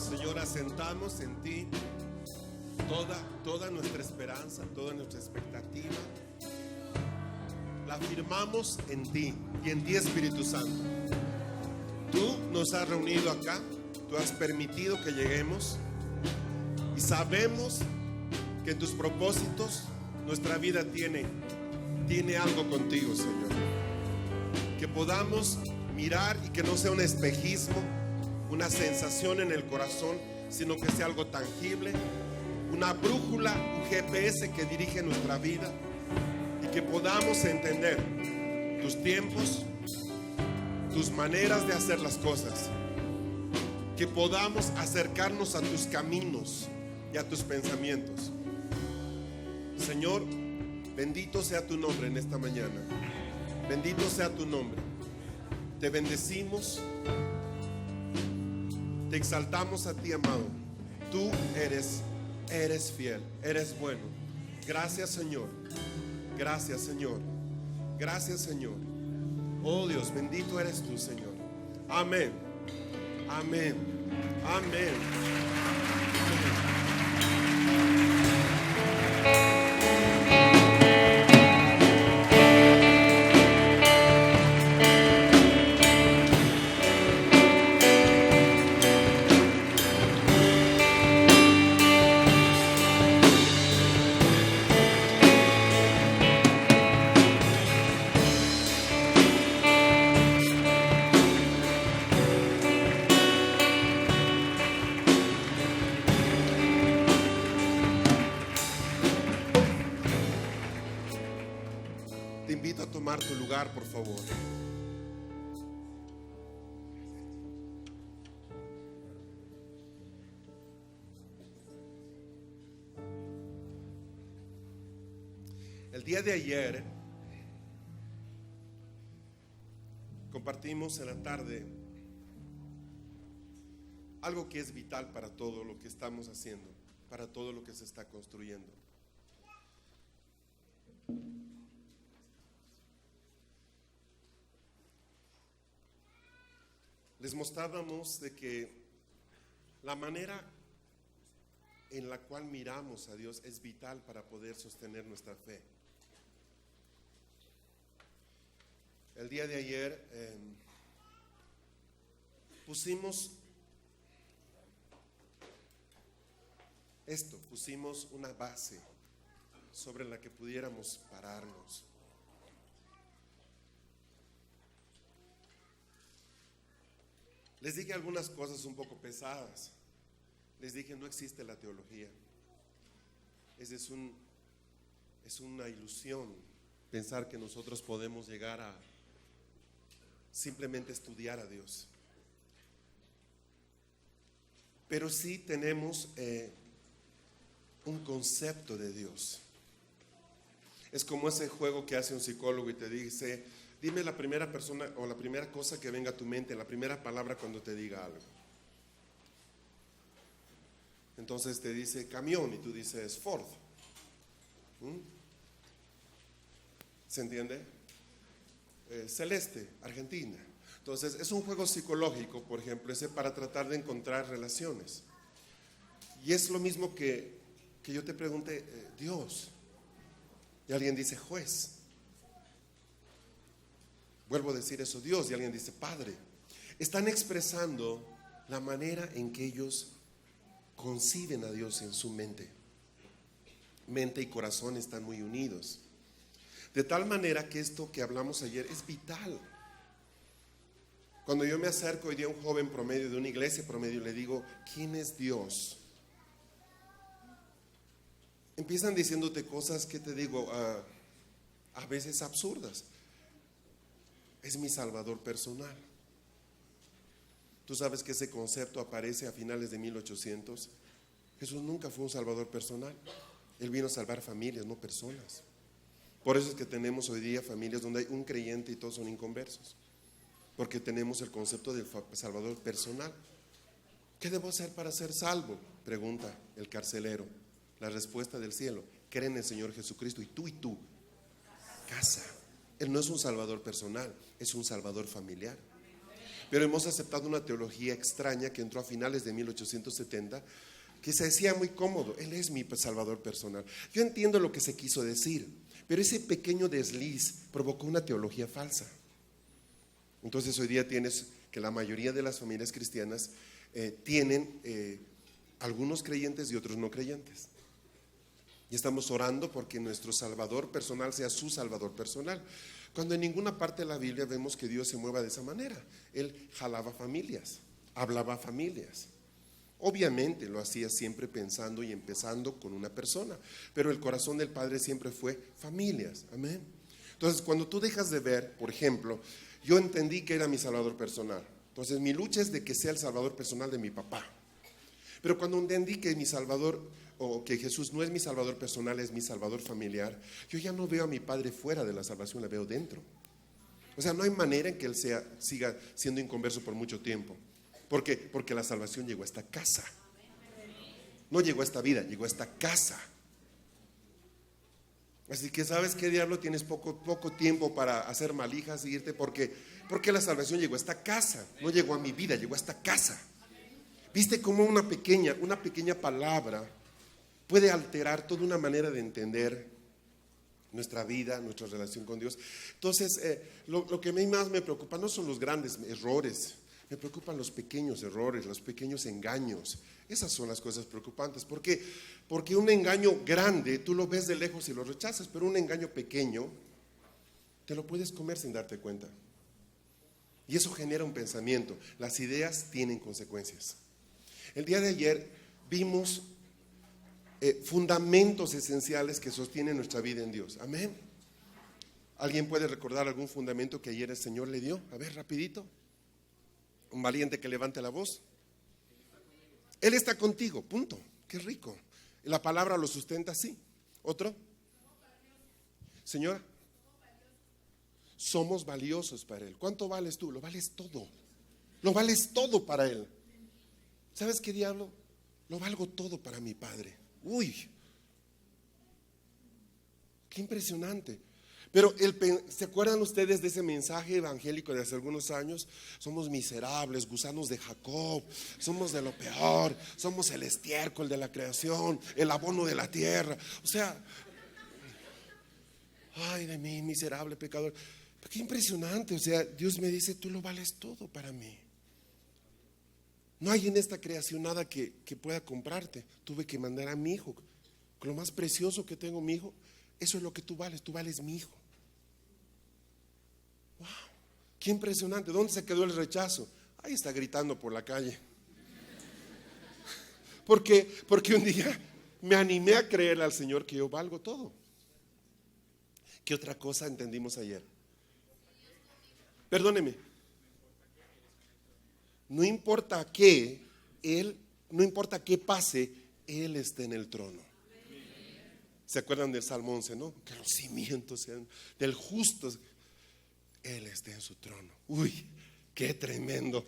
Señor, asentamos en ti toda nuestra esperanza, toda nuestra expectativa. La firmamos en ti y en ti, Espíritu Santo. Tú nos has reunido acá, tú has permitido que lleguemos y sabemos que en tus propósitos nuestra vida tiene algo contigo, Señor. Que podamos mirar y que no sea un espejismo, una sensación en el corazón, sino que sea algo tangible, una brújula, un GPS que dirige nuestra vida, y que podamos entender tus tiempos, tus maneras de hacer las cosas, que podamos acercarnos a tus caminos y a tus pensamientos. Señor, bendito sea tu nombre en esta mañana. Bendito sea tu nombre. Te bendecimos, te exaltamos a ti, amado. Tú eres fiel, eres bueno. Gracias, Señor. Gracias, Señor. Gracias, Señor. Oh Dios, bendito eres tú, Señor. Amén. Amén. Amén. Te invito a tomar tu lugar, por favor. El día de ayer compartimos en la tarde algo que es vital para todo lo que estamos haciendo, para todo lo que se está construyendo. Les mostrábamos de que la manera en la cual miramos a Dios es vital para poder sostener nuestra fe. El día de ayer pusimos una base sobre la que pudiéramos pararnos. Les dije algunas cosas un poco pesadas. Les dije, no existe la teología. Es una ilusión pensar que nosotros podemos llegar a simplemente estudiar a Dios. Pero sí tenemos un concepto de Dios. Es como ese juego que hace un psicólogo y te dice: dime la primera persona o la primera cosa que venga a tu mente, la primera palabra cuando te diga algo. Entonces te dice camión y tú dices Ford. ¿Se entiende? Celeste, Argentina. Entonces es un juego psicológico, por ejemplo, ese para tratar de encontrar relaciones. Y es lo mismo que yo te pregunte Dios. Y alguien dice juez. Vuelvo a decir eso, Dios, y alguien dice Padre. Están expresando la manera en que ellos conciben a Dios en su mente. Mente y corazón están muy unidos. De tal manera que esto que hablamos ayer es vital. Cuando yo me acerco hoy día a un joven promedio de una iglesia promedio y le digo, ¿quién es Dios? Empiezan diciéndote cosas que te digo, a veces absurdas. Es mi Salvador personal. Tú sabes que ese concepto aparece a finales de 1800. Jesús nunca fue un Salvador personal. Él vino a salvar familias, no personas. Por eso es que tenemos hoy día familias donde hay un creyente y todos son inconversos. Porque tenemos el concepto del Salvador personal. ¿Qué debo hacer para ser salvo? Pregunta el carcelero. La respuesta del cielo: cree en el Señor Jesucristo y tú, casa. Él no es un Salvador personal, es un Salvador familiar. Pero hemos aceptado una teología extraña que entró a finales de 1870, que se decía muy cómodo: Él es mi Salvador personal. Yo entiendo lo que se quiso decir, pero ese pequeño desliz provocó una teología falsa. Entonces hoy día tienes que la mayoría de las familias cristianas tienen algunos creyentes y otros no creyentes. Y estamos orando porque nuestro Salvador personal sea su Salvador personal, cuando en ninguna parte de la Biblia vemos que Dios se mueva de esa manera. Él jalaba familias, hablaba a familias. Obviamente lo hacía siempre pensando y empezando con una persona, pero el corazón del Padre siempre fue familias. Amén. Entonces, cuando tú dejas de ver, por ejemplo, yo entendí que era mi Salvador personal. Entonces, mi lucha es de que sea el Salvador personal de mi papá. Pero cuando entendí que mi Salvador, o que Jesús no es mi Salvador personal, es mi Salvador familiar, yo ya no veo a mi Padre fuera de la salvación, la veo dentro. O sea, no hay manera en que Él siga siendo inconverso por mucho tiempo. ¿Por qué? Porque la salvación llegó a esta casa. No llegó a esta vida, llegó a esta casa. Así que, ¿sabes qué, diablo? Tienes poco tiempo para hacer malijas y irte, porque la salvación llegó a esta casa. No llegó a mi vida, llegó a esta casa. ¿Viste cómo una pequeña palabra puede alterar toda una manera de entender nuestra vida, nuestra relación con Dios? Entonces, lo que a mí más me preocupa no son los grandes errores. Me preocupan los pequeños errores, los pequeños engaños. Esas son las cosas preocupantes. ¿Por qué? Porque un engaño grande tú lo ves de lejos y lo rechazas, pero un engaño pequeño te lo puedes comer sin darte cuenta. Y eso genera un pensamiento. Las ideas tienen consecuencias. El día de ayer vimos fundamentos esenciales que sostienen nuestra vida en Dios. Amén. ¿Alguien puede recordar algún fundamento que ayer el Señor le dio? A ver, rapidito. Un valiente que levante la voz. Él está contigo, punto. Qué rico. La palabra lo sustenta así. ¿Otro? Señora, somos valiosos para Él. ¿Cuánto vales tú? Lo vales todo. Lo vales todo para Él. ¿Sabes qué, diablo? Lo valgo todo para mi Padre. Uy, qué impresionante. Pero ¿se acuerdan ustedes de ese mensaje evangélico de hace algunos años? Somos miserables, gusanos de Jacob, somos de lo peor, somos el estiércol de la creación, el abono de la tierra. O sea, ay de mí, miserable pecador. Pero qué impresionante. O sea, Dios me dice: tú lo vales todo para mí. No hay en esta creación nada que pueda comprarte. Tuve que mandar a mi hijo, con lo más precioso que tengo, mi hijo. Eso es lo que tú vales mi hijo. Wow, qué impresionante. ¿Dónde se quedó el rechazo? Ahí está gritando por la calle. Porque un día me animé a creerle al Señor que yo valgo todo. ¿Qué otra cosa entendimos ayer? Perdóneme. No importa qué pase, Él está en el trono. ¿Se acuerdan del Salmo 11, no? Que los cimientos sean del justo. Él está en su trono. Uy, qué tremendo.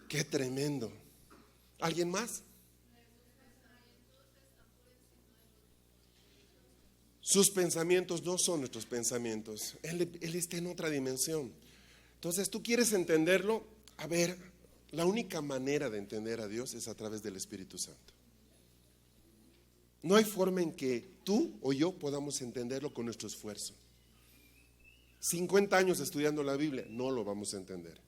Qué tremendo. ¿Alguien más? Sus pensamientos no son nuestros pensamientos. Él está en otra dimensión. Entonces, ¿tú quieres entenderlo? A ver, la única manera de entender a Dios es a través del Espíritu Santo. No hay forma en que tú o yo podamos entenderlo con nuestro esfuerzo. 50 años estudiando la Biblia, no lo vamos a entender.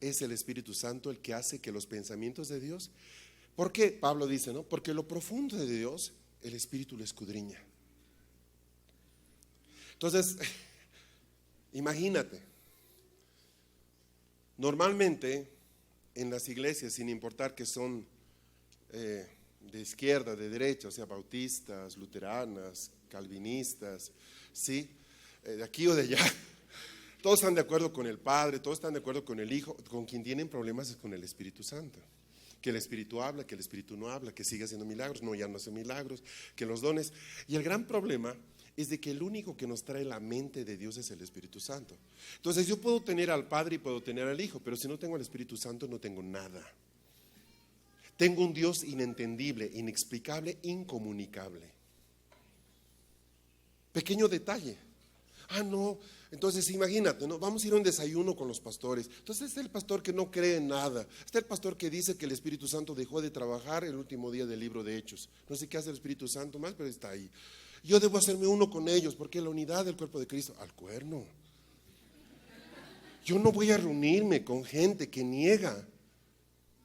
Es el Espíritu Santo el que hace que los pensamientos de Dios, ¿por qué? Pablo dice, ¿no? Porque lo profundo de Dios, el Espíritu lo escudriña. Entonces, imagínate. Normalmente en las iglesias, sin importar que son de izquierda, de derecha, o sea, bautistas, luteranas, calvinistas, ¿sí? De aquí o de allá, todos están de acuerdo con el Padre, todos están de acuerdo con el Hijo. Con quien tienen problemas es con el Espíritu Santo. Que el Espíritu habla, que el Espíritu no habla, que sigue haciendo milagros, no, ya no hace milagros, que los dones. Y el gran problema es de que el único que nos trae la mente de Dios es el Espíritu Santo. Entonces yo puedo tener al Padre y puedo tener al Hijo, pero si no tengo al Espíritu Santo no tengo nada. Tengo un Dios inentendible, inexplicable, incomunicable. Pequeño detalle. Ah, no. Entonces imagínate, ¿no? Vamos a ir a un desayuno con los pastores. Entonces está el pastor que no cree en nada. Está el pastor que dice que el Espíritu Santo dejó de trabajar el último día del libro de Hechos. No sé qué hace el Espíritu Santo más, pero está ahí. Yo debo hacerme uno con ellos porque la unidad del cuerpo de Cristo, al cuerno. Yo no voy a reunirme con gente que niega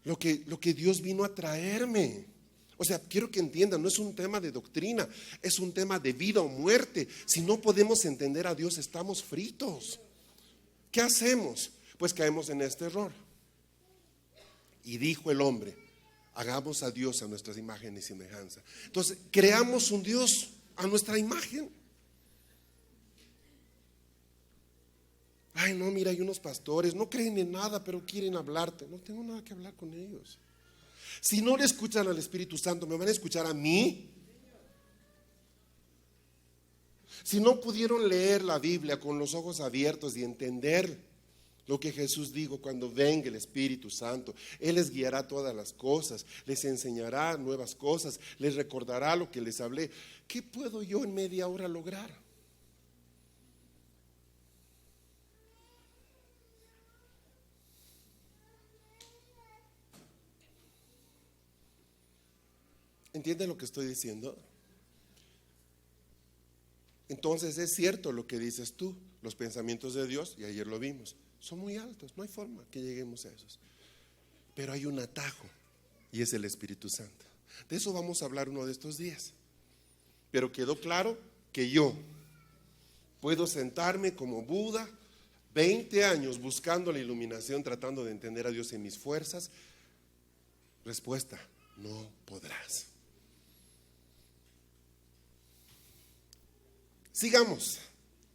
lo que Dios vino a traerme. O sea, quiero que entiendan, no es un tema de doctrina, es un tema de vida o muerte. Si no podemos entender a Dios, estamos fritos. ¿Qué hacemos? Pues caemos en este error. Y dijo el hombre, hagamos a Dios a nuestras imágenes y semejanza. Entonces, creamos un Dios a nuestra imagen. Ay, no, mira, hay unos pastores, no creen en nada, pero quieren hablarte. No tengo nada que hablar con ellos. Si no le escuchan al Espíritu Santo, ¿me van a escuchar a mí? Si no pudieron leer la Biblia con los ojos abiertos y entender lo que Jesús dijo cuando venga el Espíritu Santo, Él les guiará todas las cosas, les enseñará nuevas cosas, les recordará lo que les hablé. ¿Qué puedo yo en media hora lograr? ¿Entienden lo que estoy diciendo? Entonces es cierto lo que dices tú, los pensamientos de Dios, y ayer lo vimos, son muy altos, no hay forma que lleguemos a esos. Pero hay un atajo, y es el Espíritu Santo. De eso vamos a hablar uno de estos días. Pero quedó claro que yo puedo sentarme como Buda, 20 años buscando la iluminación, tratando de entender a Dios en mis fuerzas. Respuesta, no podrás. Sigamos,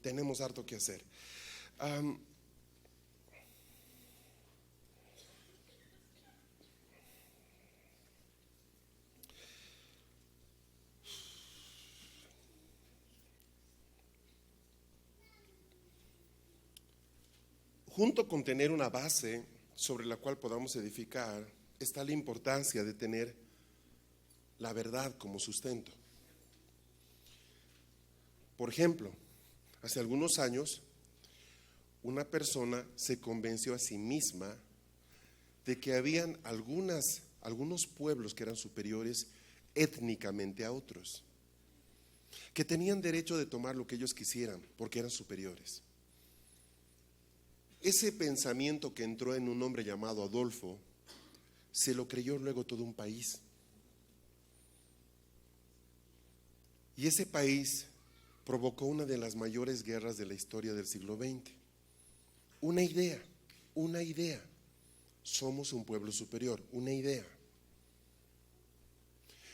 tenemos harto que hacer. Junto con tener una base sobre la cual podamos edificar, está la importancia de tener la verdad como sustento. Por ejemplo, hace algunos años, una persona se convenció a sí misma de que habían algunos pueblos que eran superiores étnicamente a otros, que tenían derecho de tomar lo que ellos quisieran porque eran superiores. Ese pensamiento que entró en un hombre llamado Adolfo, se lo creyó luego todo un país. Y ese país provocó una de las mayores guerras de la historia del siglo XX. Una idea. Somos un pueblo superior, una idea.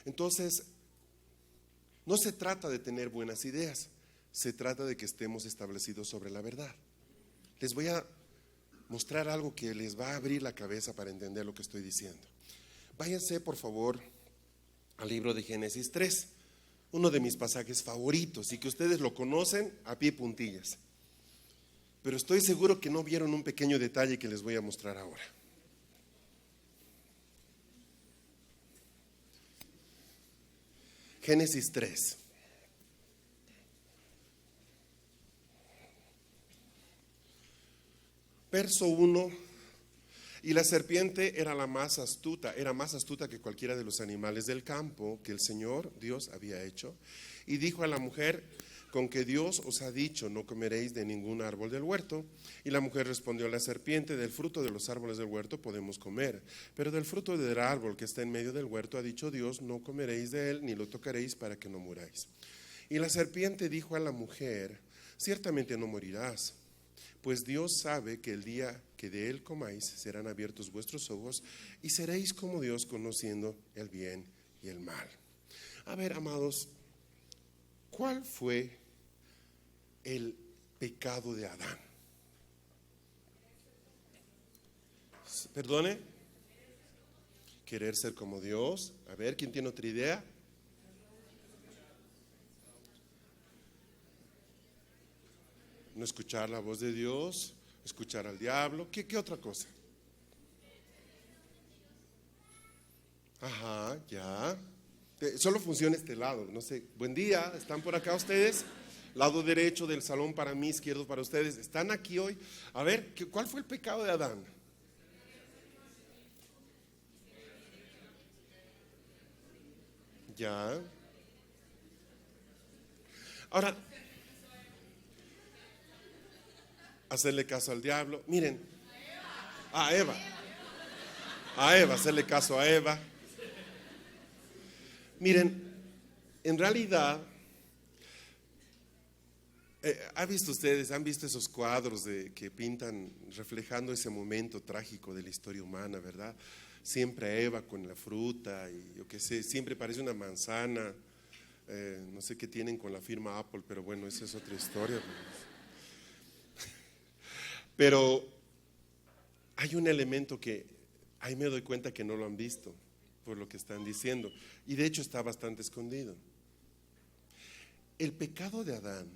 Entonces, no se trata de tener buenas ideas, se trata de que estemos establecidos sobre la verdad. Les voy a mostrar algo que les va a abrir la cabeza para entender lo que estoy diciendo. Váyanse, por favor, al libro de Génesis 3. Uno de mis pasajes favoritos y que ustedes lo conocen a pie puntillas. Pero estoy seguro que no vieron un pequeño detalle que les voy a mostrar ahora. Génesis 3. Verso 1. Y la serpiente era más astuta que cualquiera de los animales del campo que el Señor Dios había hecho. Y dijo a la mujer, con que Dios os ha dicho, no comeréis de ningún árbol del huerto. Y la mujer respondió a la serpiente, del fruto de los árboles del huerto podemos comer, pero del fruto del árbol que está en medio del huerto ha dicho Dios, no comeréis de él, ni lo tocaréis para que no muráis. Y la serpiente dijo a la mujer, ciertamente no morirás, pues Dios sabe que el día que de él comáis serán abiertos vuestros ojos y seréis como Dios conociendo el bien y el mal. A ver, amados, ¿cuál fue el pecado de Adán? ¿Perdone? Querer ser como Dios. A ver, ¿quién tiene otra idea? No escuchar la voz de Dios, escuchar al diablo. ¿Qué otra cosa? Ajá, ya. Solo funciona este lado, no sé. Buen día, ¿están por acá ustedes? lado derecho del salón para mí, izquierdo para ustedes, están aquí hoy. A ver, ¿cuál fue el pecado de Adán? Ya. Ahora, hacerle caso al diablo. Miren, a Eva. A Eva, hacerle caso a Eva. Miren, en realidad, ¿han visto esos cuadros que pintan reflejando ese momento trágico de la historia humana, verdad? Siempre a Eva con la fruta y yo qué sé, siempre parece una manzana. No sé qué tienen con la firma Apple, pero bueno, esa es otra historia. Pero hay un elemento que ahí me doy cuenta que no lo han visto por lo que están diciendo, y de hecho está bastante escondido. El pecado de Adán,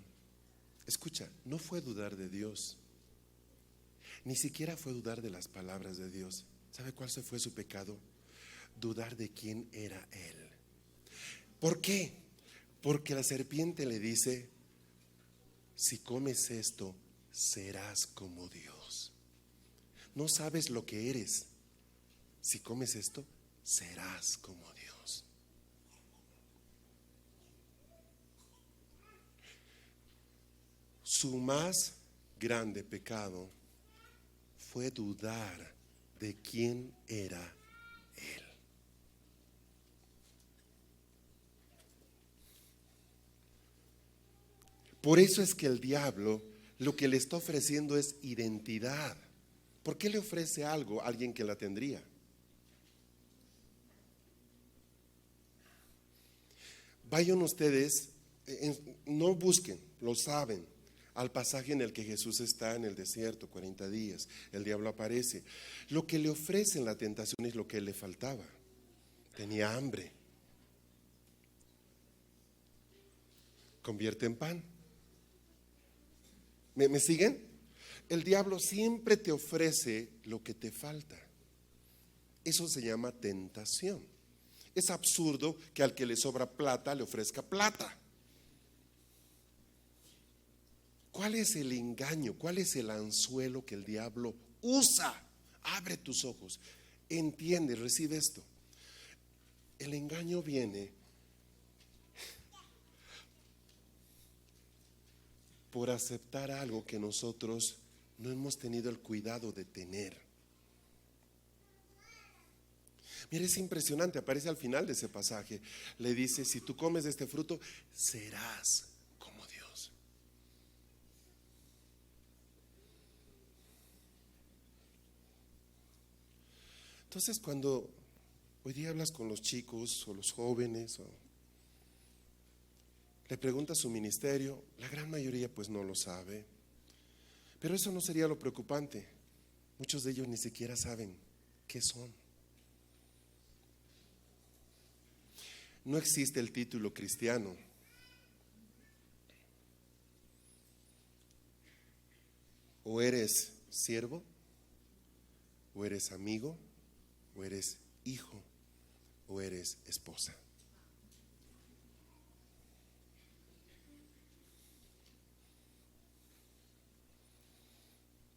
escucha, no fue dudar de Dios, ni siquiera fue dudar de las palabras de Dios. ¿Sabe cuál fue su pecado? Dudar de quién era Él. ¿Por qué? Porque la serpiente le dice, si comes esto, serás como Dios. No sabes lo que eres. Si comes esto, serás como Dios. Su más grande pecado fue dudar de quién era Él. Por eso es que el diablo lo que le está ofreciendo es identidad. ¿Por qué le ofrece algo a alguien que la tendría? Vayan ustedes, no busquen, lo saben, al pasaje en el que Jesús está en el desierto, 40 días, el diablo aparece. Lo que le ofrece en la tentación es lo que le faltaba. Tenía hambre. Convierte en pan. ¿Me siguen? El diablo siempre te ofrece lo que te falta. Eso se llama tentación. Es absurdo que al que le sobra plata le ofrezca plata. ¿Cuál es el engaño? ¿Cuál es el anzuelo que el diablo usa? Abre tus ojos, entiende, recibe esto. El engaño viene por aceptar algo que nosotros no hemos tenido el cuidado de tener. Mira, es impresionante, aparece al final de ese pasaje. Le dice, si tú comes de este fruto, serás como Dios. Entonces, cuando hoy día hablas con los chicos o los jóvenes, o le preguntas su ministerio, la gran mayoría pues no lo sabe. Pero eso no sería lo preocupante. Muchos de ellos ni siquiera saben qué son. No existe el título cristiano. O eres siervo, o eres amigo, o eres hijo, o eres esposa.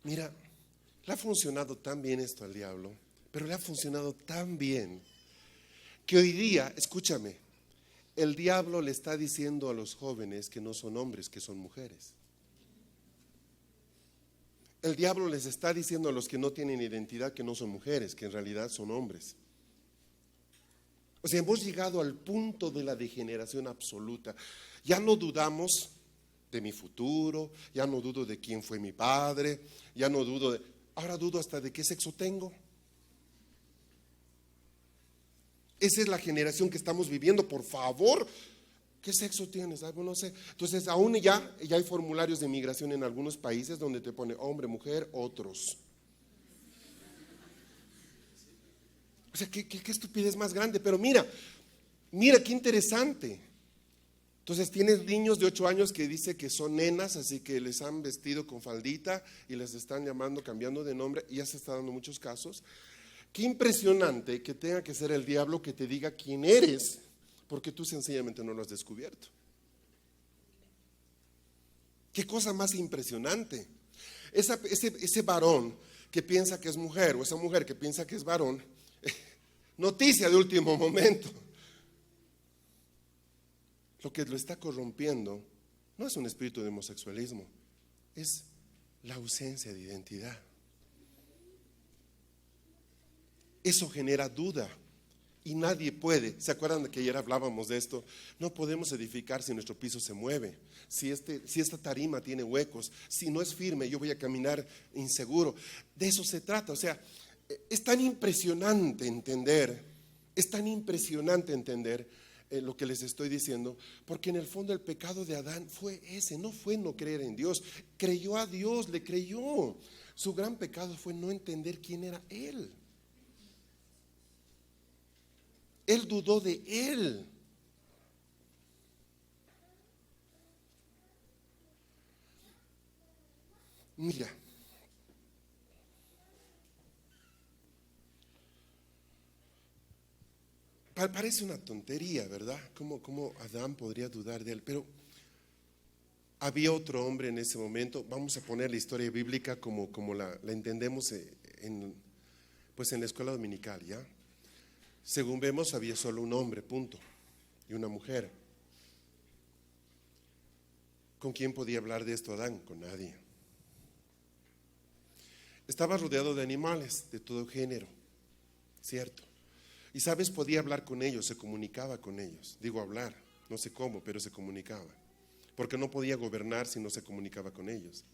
Mira, le ha funcionado tan bien esto al diablo, pero le ha funcionado tan bien que hoy día, escúchame, el diablo le está diciendo a los jóvenes que no son hombres, que son mujeres. El diablo les está diciendo a los que no tienen identidad que no son mujeres, que en realidad son hombres. O sea, hemos llegado al punto de la degeneración absoluta. Ya no dudamos de mi futuro, ya no dudo de quién fue mi padre, ya no dudo de... Ahora dudo hasta de qué sexo tengo. Esa es la generación que estamos viviendo, por favor. ¿Qué sexo tienes? Bueno, no sé. Entonces, aún ya hay formularios de migración en algunos países donde te pone hombre, mujer, otros. O sea, ¿qué estupidez más grande? Pero mira qué interesante. Entonces tienes niños de 8 años que dice que son nenas, así que les han vestido con faldita y les están llamando, cambiando de nombre, y ya se está dando muchos casos. Qué impresionante que tenga que ser el diablo que te diga quién eres, porque tú sencillamente no lo has descubierto. Qué cosa más impresionante. Ese varón que piensa que es mujer o esa mujer que piensa que es varón, noticia de último momento. Lo que lo está corrompiendo no es un espíritu de homosexualismo, es la ausencia de identidad. Eso genera duda y nadie puede. ¿Se acuerdan de que ayer hablábamos de esto? No podemos edificar si nuestro piso se mueve, si esta tarima tiene huecos, si no es firme, yo voy a caminar inseguro. De eso se trata. O sea, es tan impresionante entender, lo que les estoy diciendo, porque en el fondo el pecado de Adán fue ese, no fue no creer en Dios, creyó a Dios, le creyó. Su gran pecado fue no entender quién era Él. Él dudó de Él. Mira, parece una tontería, ¿verdad? ¿Cómo Adán podría dudar de Él? Pero había otro hombre en ese momento. Vamos a poner la historia bíblica como la entendemos pues en la escuela dominical, ¿ya? Según vemos, había solo un hombre, punto, y una mujer. ¿Con quién podía hablar de esto Adán? Con nadie. Estaba rodeado de animales de todo género, ¿cierto? Y sabes, podía hablar con ellos, se comunicaba con ellos. Digo hablar, no sé cómo, pero se comunicaba. Porque no podía gobernar si no se comunicaba con ellos.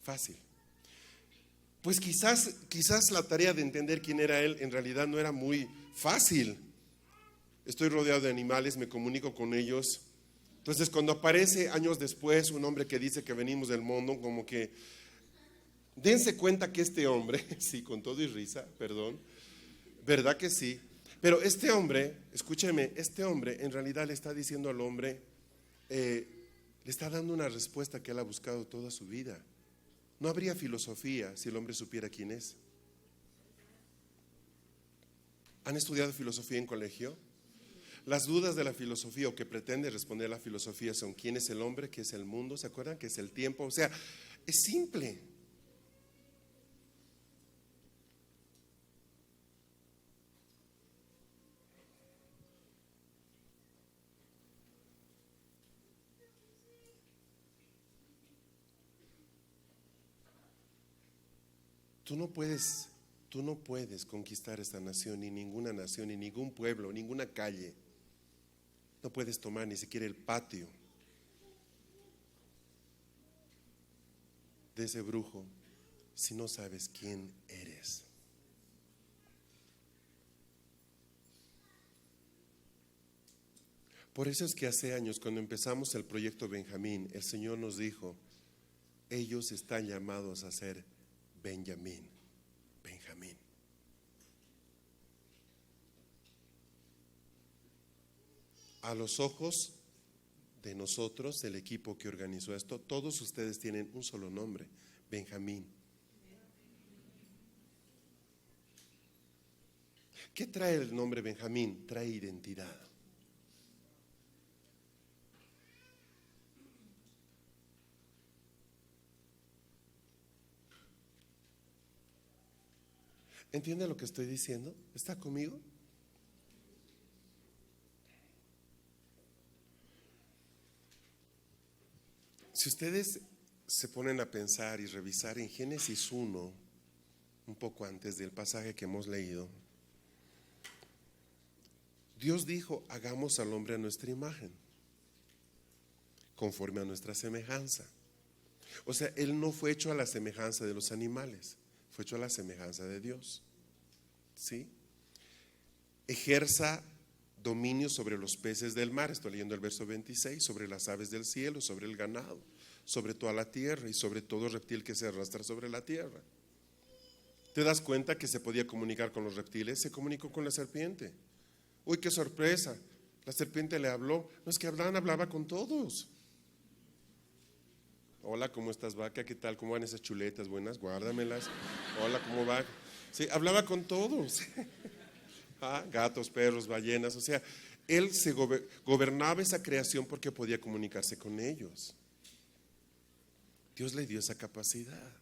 Fácil. Pues quizás la tarea de entender quién era Él en realidad no era muy fácil. Estoy rodeado de animales, me comunico con ellos. Entonces cuando aparece años después un hombre que dice que venimos del mundo, como que dense cuenta que este hombre, sí, con todo y risa, perdón, ¿verdad que sí? Pero este hombre, escúcheme, este hombre en realidad le está diciendo al hombre, le está dando una respuesta que él ha buscado toda su vida. No habría filosofía si el hombre supiera quién es. ¿Han estudiado filosofía en colegio? Las dudas de la filosofía o que pretende responder la filosofía son quién es el hombre, qué es el mundo, ¿se acuerdan? ¿Qué es el tiempo? O sea, es simple. Tú no puedes conquistar esta nación, ni ninguna nación, ni ningún pueblo, ninguna calle. No puedes tomar ni siquiera el patio de ese brujo si no sabes quién eres. Por eso es que hace años, cuando empezamos el proyecto Benjamín, el Señor nos dijo, ellos están llamados a ser Benjamín. A los ojos de nosotros, del equipo que organizó esto, todos ustedes tienen un solo nombre, Benjamín. ¿Qué trae el nombre Benjamín? Trae identidad. ¿Entiende lo que estoy diciendo? ¿Está conmigo? Si ustedes se ponen a pensar y revisar en Génesis 1, un poco antes del pasaje que hemos leído, Dios dijo, hagamos al hombre a nuestra imagen, conforme a nuestra semejanza. O sea, Él no fue hecho a la semejanza de los animales, fue hecho a la semejanza de Dios. ¿Sí? Ejerza dominio sobre los peces del mar, estoy leyendo el verso 26, sobre las aves del cielo, sobre el ganado, sobre toda la tierra y sobre todo reptil que se arrastra sobre la tierra. ¿Te das cuenta que se podía comunicar con los reptiles? Se comunicó con la serpiente. Uy, qué sorpresa, la serpiente le habló. No, es que Adán hablaba con todos. Hola, ¿cómo estás, vaca? ¿Qué tal? ¿Cómo van esas chuletas? Buenas, guárdamelas. Hola, ¿cómo va? Sí, hablaba con todos. Gatos, perros, ballenas, o sea, Él se gobernaba esa creación porque podía comunicarse con ellos. Dios le dio esa capacidad.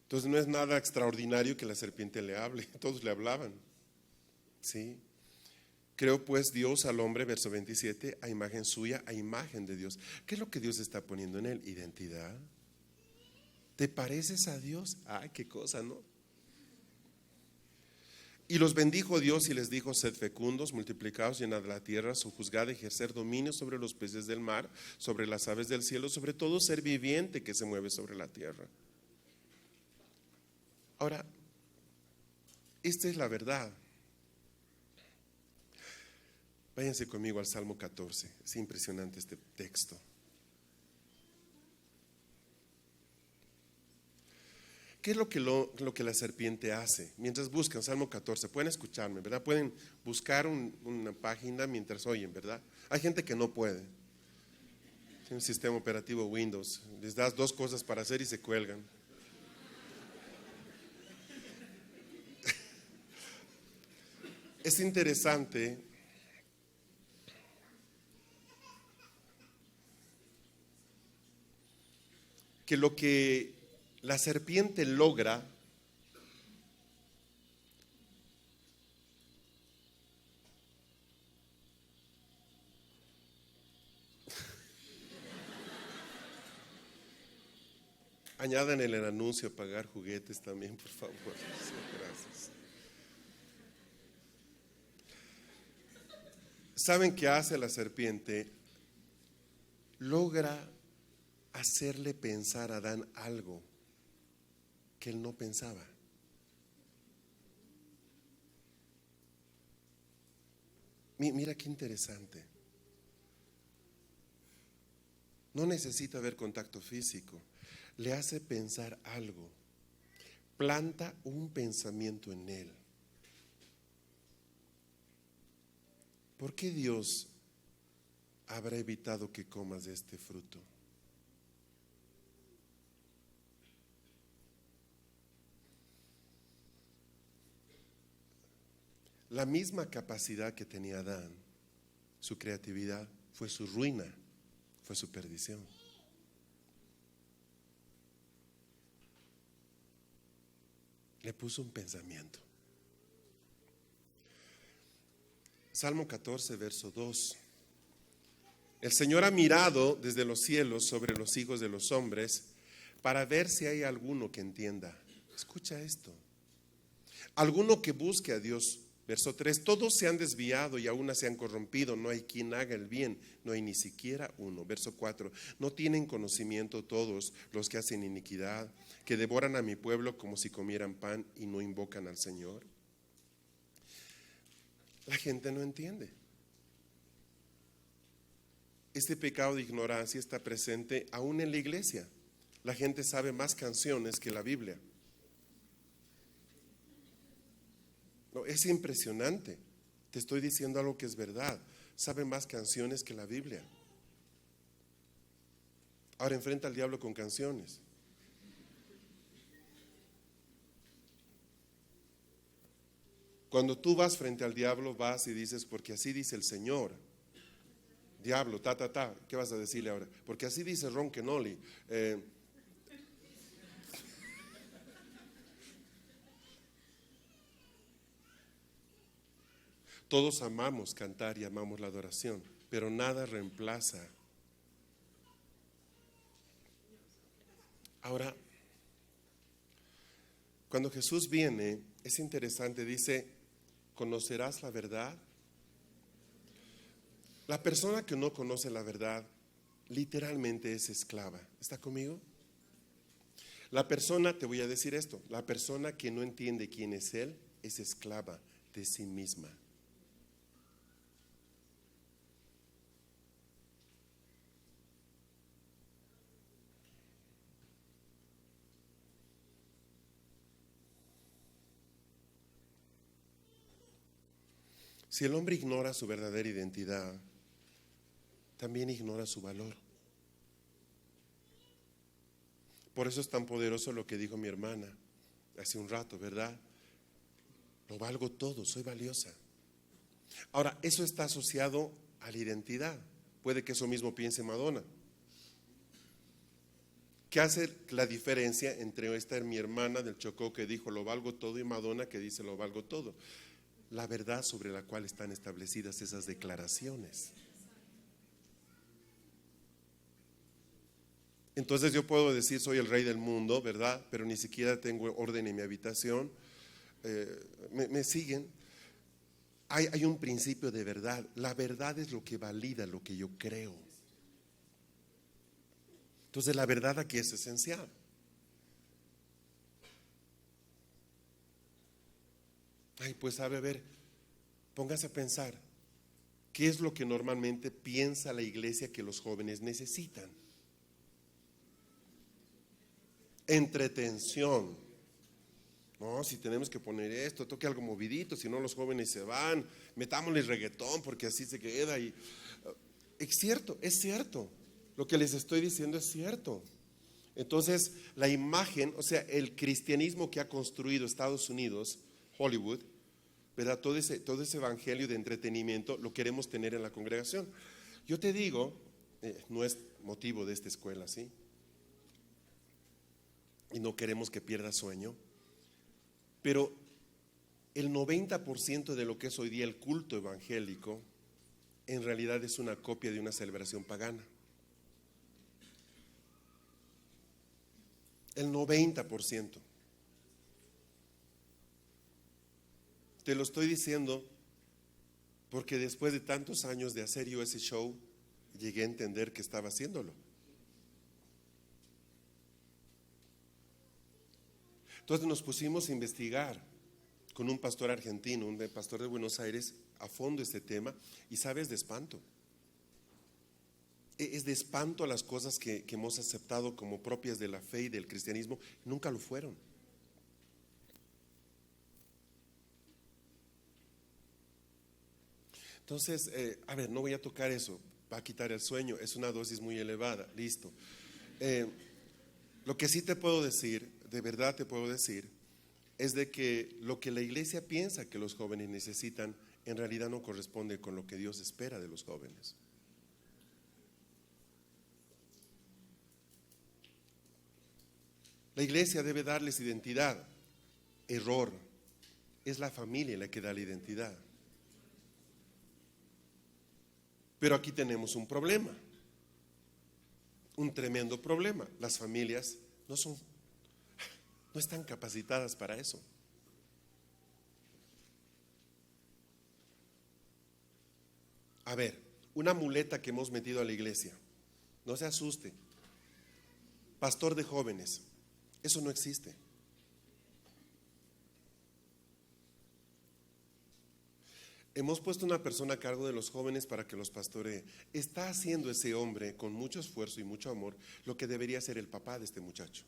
Entonces no es nada extraordinario que la serpiente le hable, todos le hablaban. ¿Sí? Creó pues Dios al hombre, verso 27, a imagen suya, a imagen de Dios. ¿Qué es lo que Dios está poniendo en él? Identidad. ¿Te pareces a Dios? Ay, qué cosa, ¿no? Y los bendijo Dios y les dijo: sed fecundos, multiplicaos, llenad la tierra, sojuzgad, ejercer dominio sobre los peces del mar, sobre las aves del cielo, sobre todo ser viviente que se mueve sobre la tierra. Ahora, esta es la verdad. Váyanse conmigo al Salmo 14. Es impresionante este texto. ¿Qué es lo que la serpiente hace? Mientras buscan Salmo 14, pueden escucharme, ¿verdad? Pueden buscar una página mientras oyen, ¿verdad? Hay gente que no puede. Tiene un sistema operativo Windows. Les das 2 cosas para hacer y se cuelgan. Es interesante que lo que la serpiente logra añadan en el anuncio pagar juguetes también, por favor. Sí, gracias. ¿Saben qué hace la serpiente? Logra hacerle pensar a Adán algo que él no pensaba. Mira qué interesante. No necesita haber contacto físico. Le hace pensar algo. Planta un pensamiento en él. ¿Por qué Dios habrá evitado que comas de este fruto? La misma capacidad que tenía Adán, su creatividad, fue su ruina, fue su perdición. Le puso un pensamiento. Salmo 14, verso 2. El Señor ha mirado desde los cielos sobre los hijos de los hombres para ver si hay alguno que entienda. Escucha esto. Alguno que busque a Dios. Verso 3, todos se han desviado y aún se han corrompido, no hay quien haga el bien, no hay ni siquiera uno. Verso 4, no tienen conocimiento todos los que hacen iniquidad, que devoran a mi pueblo como si comieran pan y no invocan al Señor. La gente no entiende. Este pecado de ignorancia está presente aún en la iglesia. La gente sabe más canciones que la Biblia. No, es impresionante. Te estoy diciendo algo que es verdad. Sabe más canciones que la Biblia. Ahora enfrenta al diablo con canciones. Cuando tú vas frente al diablo, vas y dices: porque así dice el Señor. Diablo, ¿qué vas a decirle ahora? Porque así dice Ron Kenoly. Todos amamos cantar y amamos la adoración, pero nada reemplaza. Ahora, cuando Jesús viene, es interesante, dice: ¿conocerás la verdad? La persona que no conoce la verdad, literalmente es esclava. ¿Está conmigo? La persona, te voy a decir esto, la persona que no entiende quién es Él, es esclava de sí misma. Si el hombre ignora su verdadera identidad, también ignora su valor. Por eso es tan poderoso lo que dijo mi hermana hace un rato, ¿verdad? Lo valgo todo, soy valiosa. Ahora, eso está asociado a la identidad. puede que eso mismo piense Madonna. ¿Qué hace la diferencia entre esta mi hermana del Chocó que dijo lo valgo todo y Madonna que dice lo valgo todo? La verdad sobre la cual están establecidas esas declaraciones. Entonces yo puedo decir soy el rey del mundo, ¿verdad? Pero ni siquiera tengo orden en mi habitación. ¿Me siguen? Hay un principio de verdad. La verdad es lo que valida lo que yo creo. Entonces la verdad aquí es esencial. Ay, pues a ver, póngase a pensar, ¿qué es lo que normalmente piensa la iglesia que los jóvenes necesitan? Entretención. No, si tenemos que poner esto, toque algo movidito, si no los jóvenes se van, metámosles reggaetón porque así se queda. Es cierto. Lo que les estoy diciendo es cierto. Entonces, la imagen, o sea, el cristianismo que ha construido Estados Unidos, Hollywood, ¿verdad? Todo ese evangelio de entretenimiento lo queremos tener en la congregación. Yo te digo, no es motivo de esta escuela, ¿sí? Y no queremos que pierda sueño, pero el 90% de lo que es hoy día el culto evangélico, en realidad es una copia de una celebración pagana. El 90%. Te lo estoy diciendo porque después de tantos años de hacer yo ese show, llegué a entender que estaba haciéndolo. Entonces nos pusimos a investigar con un pastor argentino, un pastor de Buenos Aires, a fondo este tema, y sabes, de espanto. Es de espanto a las cosas que hemos aceptado como propias de la fe y del cristianismo, nunca lo fueron. Entonces, no voy a tocar eso, va a quitar el sueño, es una dosis muy elevada, listo. Lo que sí te puedo decir, de verdad te puedo decir, es de que lo que la iglesia piensa que los jóvenes necesitan, en realidad no corresponde con lo que Dios espera de los jóvenes. La iglesia debe darles identidad. Error. Es la familia la que da la identidad. Pero aquí tenemos un problema. Un tremendo problema. Las familias no están capacitadas para eso. A ver, una muleta que hemos metido a la iglesia. No se asuste. Pastor de jóvenes. Eso no existe. Hemos puesto una persona a cargo de los jóvenes para que los pastoree. Está haciendo ese hombre con mucho esfuerzo y mucho amor lo que debería ser el papá de este muchacho.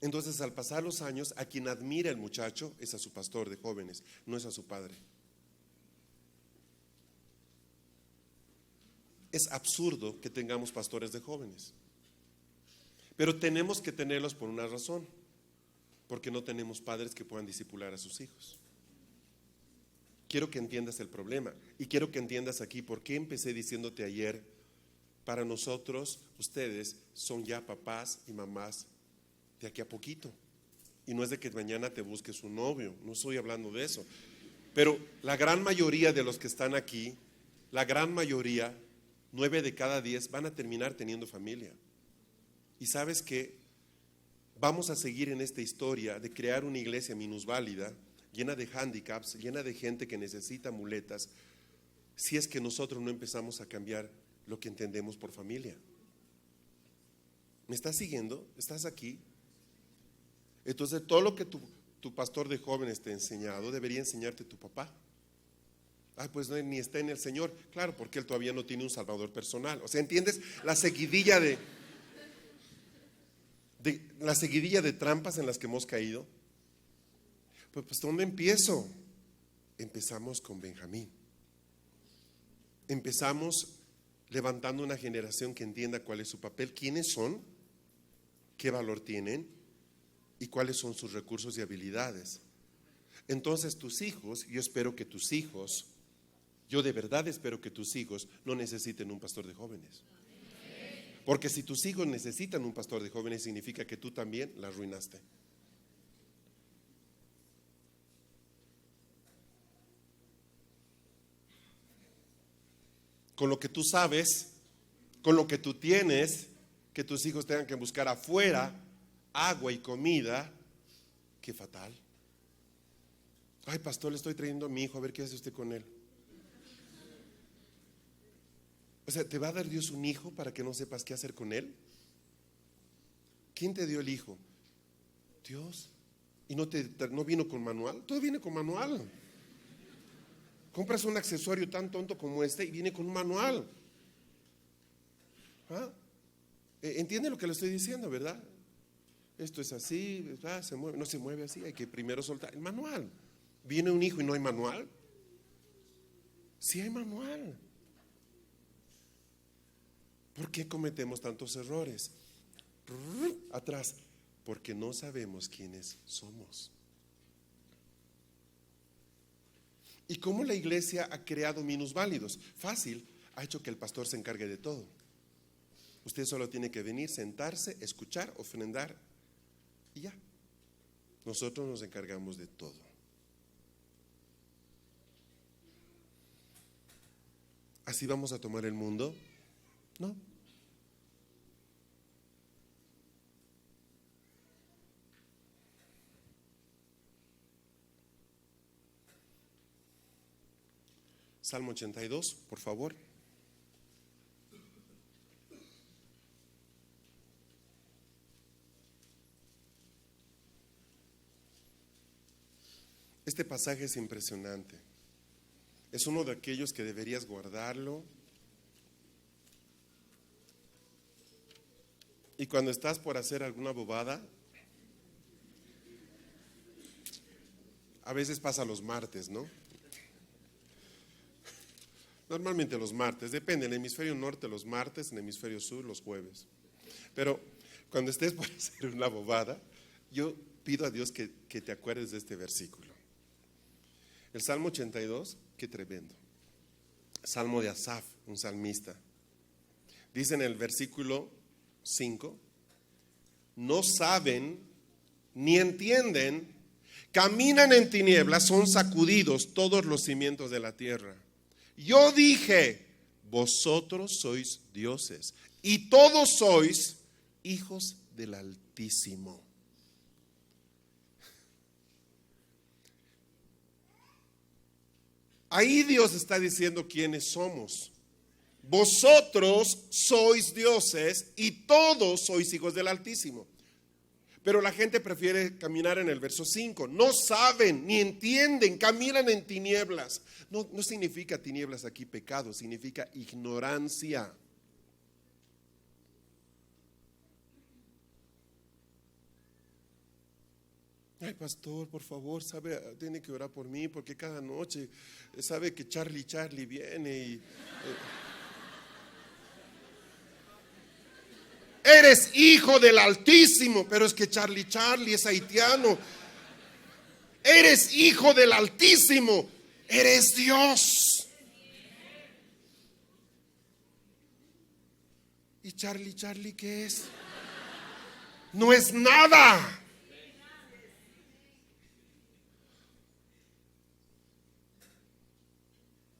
Entonces, al pasar los años, a quien admira el muchacho es a su pastor de jóvenes, no es a su padre. Es absurdo que tengamos pastores de jóvenes, pero tenemos que tenerlos por una razón, porque no tenemos padres que puedan discipular a sus hijos. Quiero que entiendas el problema y quiero que entiendas aquí por qué empecé diciéndote ayer, para nosotros, ustedes son ya papás y mamás de aquí a poquito. Y no es de que mañana te busques un novio, no estoy hablando de eso. Pero la gran mayoría de los que están aquí, la gran mayoría, 9 de cada 10 van a terminar teniendo familia. Y sabes que vamos a seguir en esta historia de crear una iglesia minusválida, llena de handicaps, llena de gente que necesita muletas, si es que nosotros no empezamos a cambiar lo que entendemos por familia. ¿Me estás siguiendo? ¿Estás aquí? Entonces todo lo que tu pastor de jóvenes te ha enseñado debería enseñarte tu papá. Pues no, ni está en el Señor. Claro, porque él todavía no tiene un salvador personal. O sea, ¿entiendes? La seguidilla de trampas en las que hemos caído. Pues ¿dónde empiezo? Empezamos con Benjamín. Empezamos levantando una generación que entienda cuál es su papel, quiénes son, qué valor tienen y cuáles son sus recursos y habilidades. Entonces tus hijos, yo espero que tus hijos Yo de verdad espero que tus hijos no necesiten un pastor de jóvenes. Porque si tus hijos necesitan un pastor de jóvenes, significa que tú también la arruinaste. Con lo que tú sabes, con lo que tú tienes, que tus hijos tengan que buscar afuera agua y comida, qué fatal. Ay, pastor, le estoy trayendo a mi hijo, a ver qué hace usted con él. O sea, ¿te va a dar Dios un hijo para que no sepas qué hacer con él? ¿Quién te dio el hijo? Dios. ¿Y no vino con manual? Todo viene con manual. Compras un accesorio tan tonto como este y viene con un manual. ¿Ah? ¿Entiende lo que le estoy diciendo, verdad? Esto es así, se mueve, no se mueve así, hay que primero soltar el manual. ¿Viene un hijo y no hay manual? Sí hay manual. ¿Por qué cometemos tantos errores? Atrás, porque no sabemos quiénes somos. ¿Y cómo la iglesia ha creado minusválidos? Fácil, ha hecho que el pastor se encargue de todo. Usted solo tiene que venir, sentarse, escuchar, ofrendar y ya. Nosotros nos encargamos de todo. ¿Así vamos a tomar el mundo? No. Salmo 82, por favor. Este pasaje es impresionante. Es uno de aquellos que deberías guardarlo. Y cuando estás por hacer alguna bobada, a veces pasa los martes, ¿no? Normalmente los martes, depende, en el hemisferio norte los martes, en el hemisferio sur los jueves. Pero cuando estés por hacer una bobada, yo pido a Dios que te acuerdes de este versículo. El Salmo 82, qué tremendo. Salmo de Asaf, un salmista. Dice en el versículo 5, no saben ni entienden, caminan en tinieblas, son sacudidos todos los cimientos de la tierra. Yo dije, vosotros sois dioses y todos sois hijos del Altísimo. Ahí Dios está diciendo quiénes somos. Vosotros sois dioses y todos sois hijos del Altísimo. Pero la gente prefiere caminar en el verso 5. No saben ni entienden, caminan en tinieblas. No significa tinieblas aquí pecado, significa ignorancia. Ay, pastor, por favor, tiene que orar por mí porque cada noche sabe que Charlie viene y... Eres hijo del Altísimo, pero es que Charlie es haitiano. Eres hijo del Altísimo, eres Dios. ¿Y Charlie qué es? No es nada.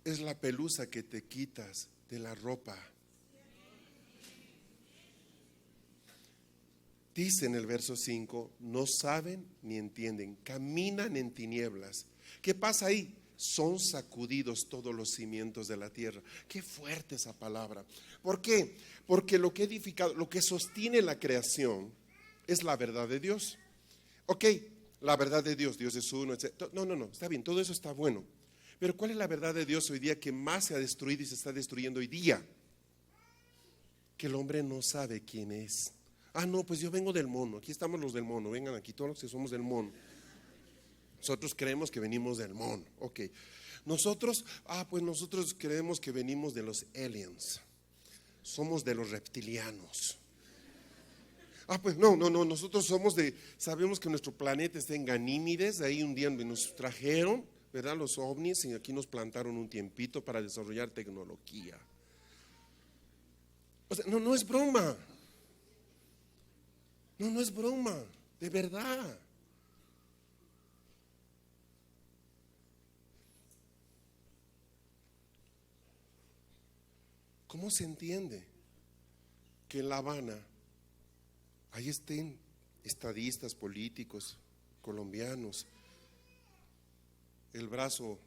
Es la pelusa que te quitas de la ropa. Dice en el verso 5, no saben ni entienden, caminan en tinieblas. ¿Qué pasa ahí? Son sacudidos todos los cimientos de la tierra. Qué fuerte esa palabra. ¿Por qué? Porque lo que edificado, lo que sostiene la creación es la verdad de Dios. Ok, la verdad de Dios, Dios es uno, etc. No, está bien, todo eso está bueno. Pero ¿cuál es la verdad de Dios hoy día que más se ha destruido y se está destruyendo hoy día? Que el hombre no sabe quién es. No, pues yo vengo del mono. Aquí estamos los del mono. Vengan aquí todos los que somos del mono. Nosotros creemos que venimos del mono. Ok. Nosotros creemos que venimos de los aliens. Somos de los reptilianos. Pues no. Nosotros sabemos que nuestro planeta está en Ganímedes. Ahí un día nos trajeron, ¿verdad? Los ovnis, y aquí nos plantaron un tiempito para desarrollar tecnología. O sea, no es broma. No es broma, de verdad. ¿Cómo se entiende que en La Habana ahí estén estadistas, políticos, colombianos, el brazo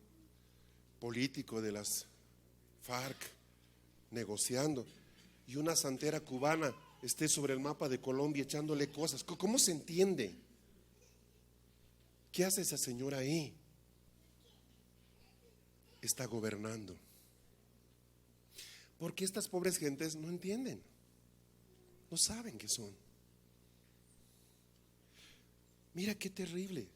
político de las FARC negociando, y una santera cubana esté sobre el mapa de Colombia echándole cosas? ¿Cómo se entiende? ¿Qué hace esa señora ahí? Está gobernando. Porque estas pobres gentes no entienden, no saben qué son. Mira qué terrible.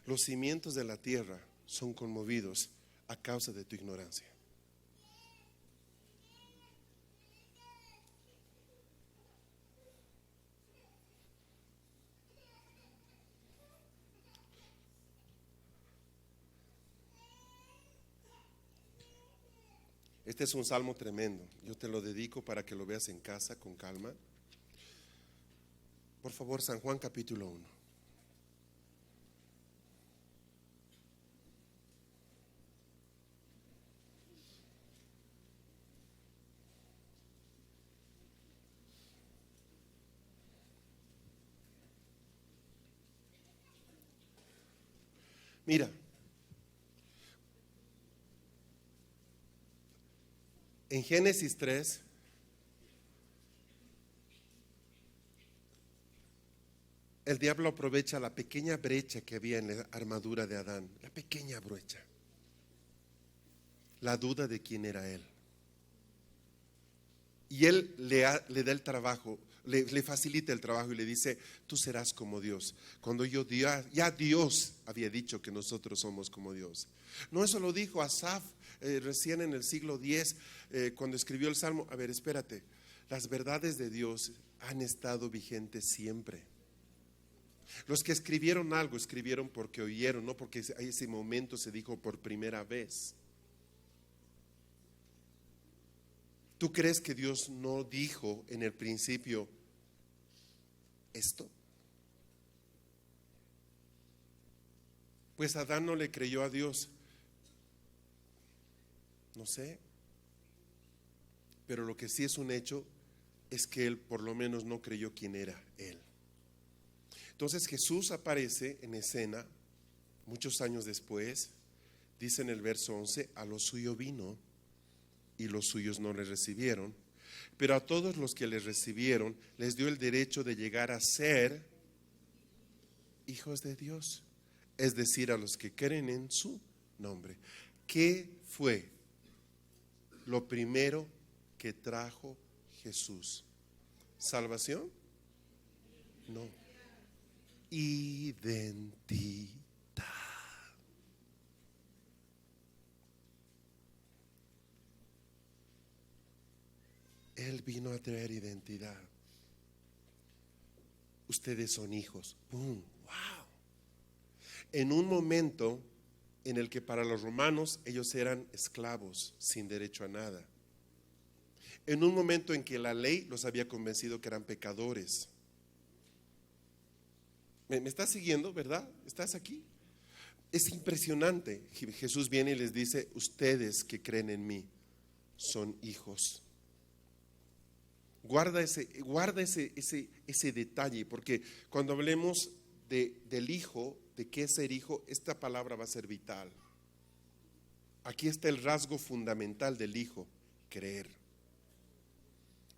Los cimientos de la tierra son conmovidos a causa de tu ignorancia. Este es un salmo tremendo. Yo te lo dedico para que lo veas en casa con calma. Por favor, San Juan capítulo 1. Mira, en Génesis 3, el diablo aprovecha la pequeña brecha que había en la armadura de Adán, la pequeña brecha, la duda de quién era él. Y él le da el trabajo, le facilita el trabajo y le dice: tú serás como Dios. Cuando ya Dios había dicho que nosotros somos como Dios. No, eso lo dijo Asaf recién en el siglo X, cuando escribió el Salmo. A ver, espérate, las verdades de Dios han estado vigentes siempre. Los que escribieron algo, escribieron porque oyeron, no porque en ese momento se dijo por primera vez. ¿Tú crees que Dios no dijo en el principio esto? Pues Adán no le creyó a Dios. No sé. Pero lo que sí es un hecho es que él por lo menos no creyó quién era él. Entonces Jesús aparece en escena muchos años después. Dice en el verso 11: a lo suyo vino y los suyos no le recibieron, pero a todos los que le recibieron les dio el derecho de llegar a ser hijos de Dios, es decir, a los que creen en su nombre. ¿Qué fue lo primero que trajo Jesús? ¿Salvación? No. Identidad. Él vino a traer identidad. Ustedes son hijos. ¡Bum! ¡Wow! En un momento en el que para los romanos ellos eran esclavos sin derecho a nada. En un momento en que la ley los había convencido que eran pecadores. ¿Me estás siguiendo, verdad? ¿Estás aquí? Es impresionante. Jesús viene y les dice: ustedes que creen en mí son hijos. Guarda ese detalle, porque cuando hablemos del hijo, de qué es ser hijo, esta palabra va a ser vital. Aquí está el rasgo fundamental del hijo: creer.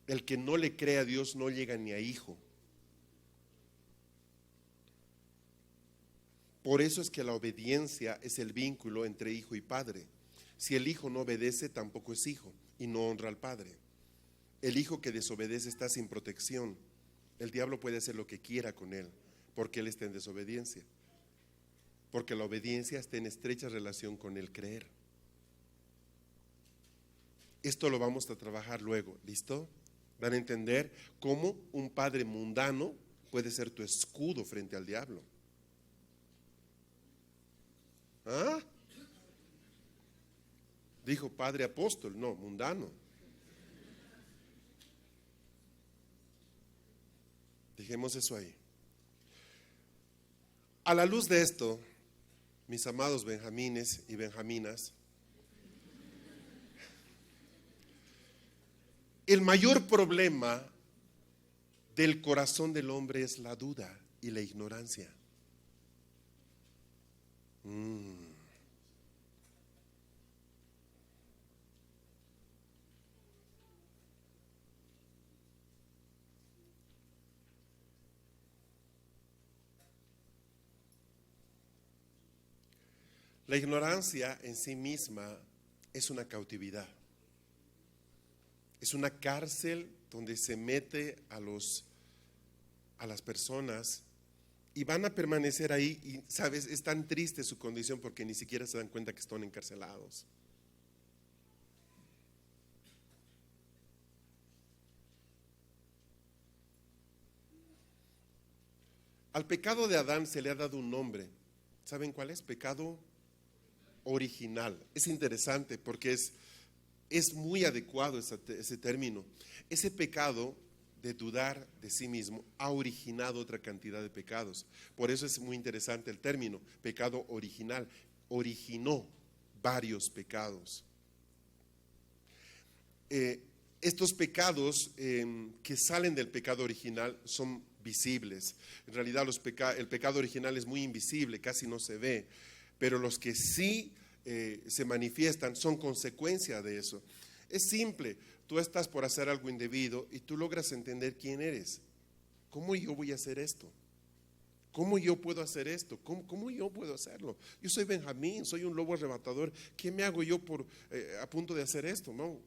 El que no le cree a Dios no llega ni a hijo. Por eso es que la obediencia es el vínculo entre hijo y padre. Si el hijo no obedece, tampoco es hijo y no honra al padre. El hijo que desobedece está sin protección. El diablo puede hacer lo que quiera con él, porque él está en desobediencia. Porque la obediencia está en estrecha relación con el creer. Esto lo vamos a trabajar luego, ¿listo? Van a entender cómo un padre mundano puede ser tu escudo frente al diablo. ¿Ah? Dijo padre apóstol, no, mundano. Dejemos eso ahí. A la luz de esto, mis amados benjamines y benjaminas, el mayor problema del corazón del hombre es la duda y la ignorancia. La ignorancia en sí misma es una cautividad. Es una cárcel donde se mete a las personas y van a permanecer ahí y, ¿sabes? Es tan triste su condición porque ni siquiera se dan cuenta que están encarcelados. Al pecado de Adán se le ha dado un nombre. ¿Saben cuál es? Pecado original. Es interesante porque es muy adecuado ese término. Ese pecado de dudar de sí mismo ha originado otra cantidad de pecados. Por eso es muy interesante el término, pecado original. Originó varios pecados. Estos pecados que salen del pecado original son visibles. En realidad el pecado original es muy invisible, casi no se ve, pero los que sí se manifiestan son consecuencia de eso. Es simple, tú estás por hacer algo indebido y tú logras entender quién eres. ¿Cómo yo voy a hacer esto? ¿Cómo yo puedo hacer esto? ¿Cómo yo puedo hacerlo? Yo soy Benjamín, soy un lobo arrebatador. ¿Qué me hago yo a punto de hacer esto? ¿No?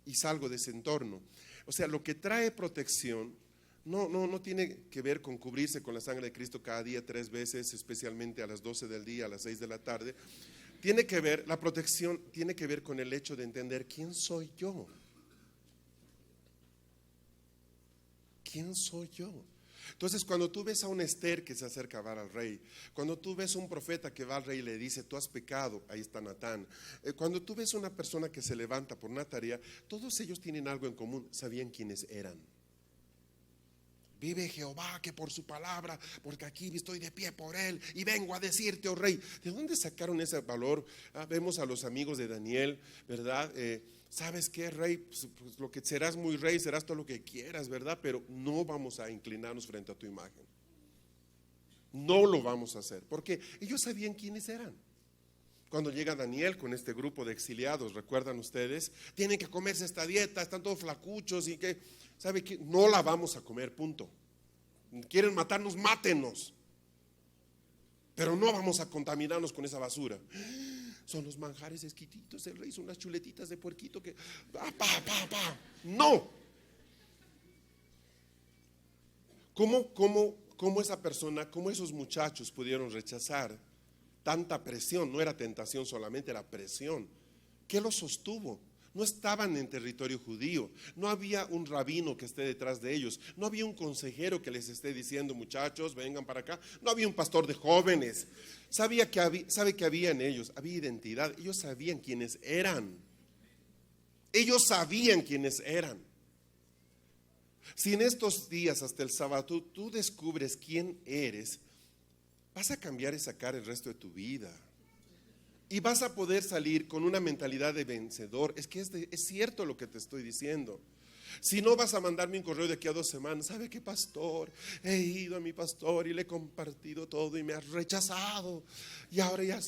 Y salgo de ese entorno. O sea, lo que trae protección no tiene que ver con cubrirse con la sangre de Cristo cada día 3 veces, especialmente a las 12 del día, a las 6 de la tarde. La protección tiene que ver con el hecho de entender quién soy yo. ¿Quién soy yo? Entonces, cuando tú ves a un Esther que se acerca a ver al rey, cuando tú ves a un profeta que va al rey y le dice, tú has pecado, ahí está Natán. Cuando tú ves a una persona que se levanta por una tarea, todos ellos tienen algo en común, sabían quiénes eran. Vive Jehová que por su palabra, porque aquí estoy de pie por él y vengo a decirte, oh rey. ¿De dónde sacaron ese valor? Vemos a los amigos de Daniel, ¿verdad? ¿Sabes qué, rey? Pues lo que serás muy rey, serás todo lo que quieras, ¿verdad? Pero no vamos a inclinarnos frente a tu imagen. No lo vamos a hacer, porque ellos sabían quiénes eran. Cuando llega Daniel con este grupo de exiliados, ¿recuerdan ustedes? Tienen que comerse esta dieta, están todos flacuchos y que, ¿sabe qué? No la vamos a comer, punto. Quieren matarnos, mátenos. Pero no vamos a contaminarnos con esa basura. Son los manjares exquisitos del rey, son las chuletitas de puerquito que no. ¿Cómo esa persona, cómo esos muchachos pudieron rechazar tanta presión? No era tentación solamente, era presión. ¿Qué los sostuvo? No estaban en territorio judío, no había un rabino que esté detrás de ellos, no había un consejero que les esté diciendo, muchachos, vengan para acá, no había un pastor de jóvenes. Sabe que había en ellos, había identidad, ellos sabían quiénes eran. Ellos sabían quiénes eran. Si en estos días hasta el sábado tú descubres quién eres, vas a cambiar esa cara el resto de tu vida. Y vas a poder salir con una mentalidad de vencedor. Es que es cierto lo que te estoy diciendo. Si no, vas a mandarme un correo de aquí a 2 semanas. ¿Sabe qué, pastor? He ido a mi pastor y le he compartido todo y me ha rechazado. Y ahora ya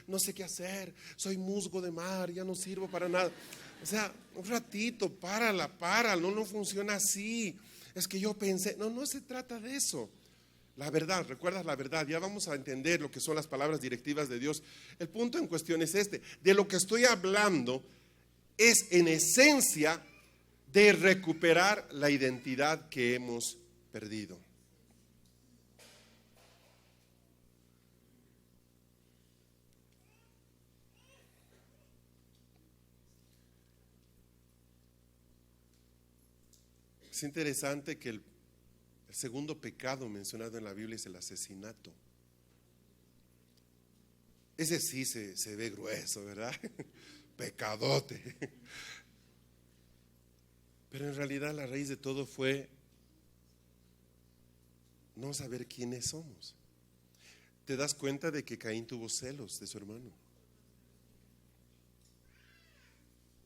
no sé qué hacer. Soy musgo de mar, ya no sirvo para nada. O sea, un ratito, párala, no funciona así. Es que yo pensé, no se trata de eso. La verdad, ¿recuerdas la verdad? Ya vamos a entender lo que son las palabras directivas de Dios. El punto en cuestión es este. De lo que estoy hablando es en esencia de recuperar la identidad que hemos perdido. Es interesante que el segundo pecado mencionado en la Biblia es el asesinato. Ese sí se ve grueso, ¿verdad? Pecadote. Pero en realidad la raíz de todo fue no saber quiénes somos. Te das cuenta de que Caín tuvo celos de su hermano.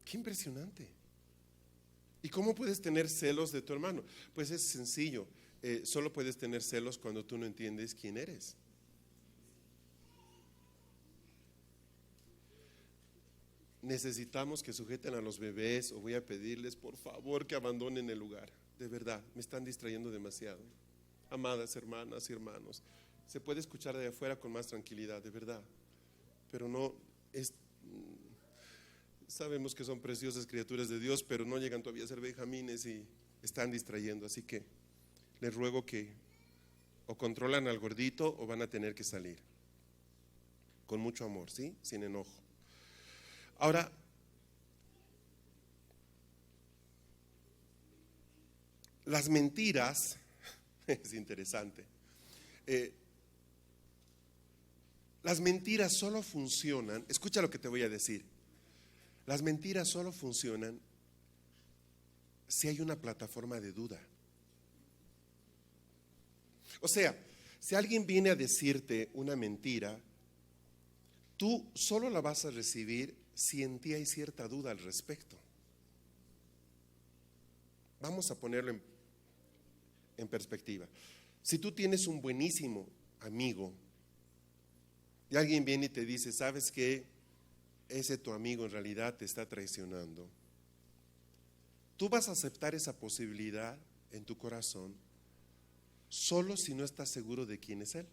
Qué impresionante. ¿Y cómo puedes tener celos de tu hermano? Pues es sencillo. Solo puedes tener celos cuando tú no entiendes quién eres. Necesitamos que sujeten a los bebés, o voy a pedirles por favor que abandonen el lugar. De verdad, me están distrayendo demasiado. Amadas hermanas y hermanos, se puede escuchar de afuera con más tranquilidad, de verdad. Pero no es... Sabemos que son preciosas criaturas de Dios, pero no llegan todavía a ser benjamines y están distrayendo. Así que les ruego que o controlan al gordito o van a tener que salir. Con mucho amor, ¿sí? Sin enojo. Ahora, las mentiras, es interesante. Las mentiras solo funcionan, escucha lo que te voy a decir. Las mentiras solo funcionan si hay una plataforma de duda. O sea, si alguien viene a decirte una mentira, tú solo la vas a recibir si en ti hay cierta duda al respecto. Vamos a ponerlo en perspectiva. Si tú tienes un buenísimo amigo y alguien viene y te dice, ¿sabes qué? Ese tu amigo en realidad te está traicionando. Tú vas a aceptar esa posibilidad en tu corazón solo si no estás seguro de quién es él.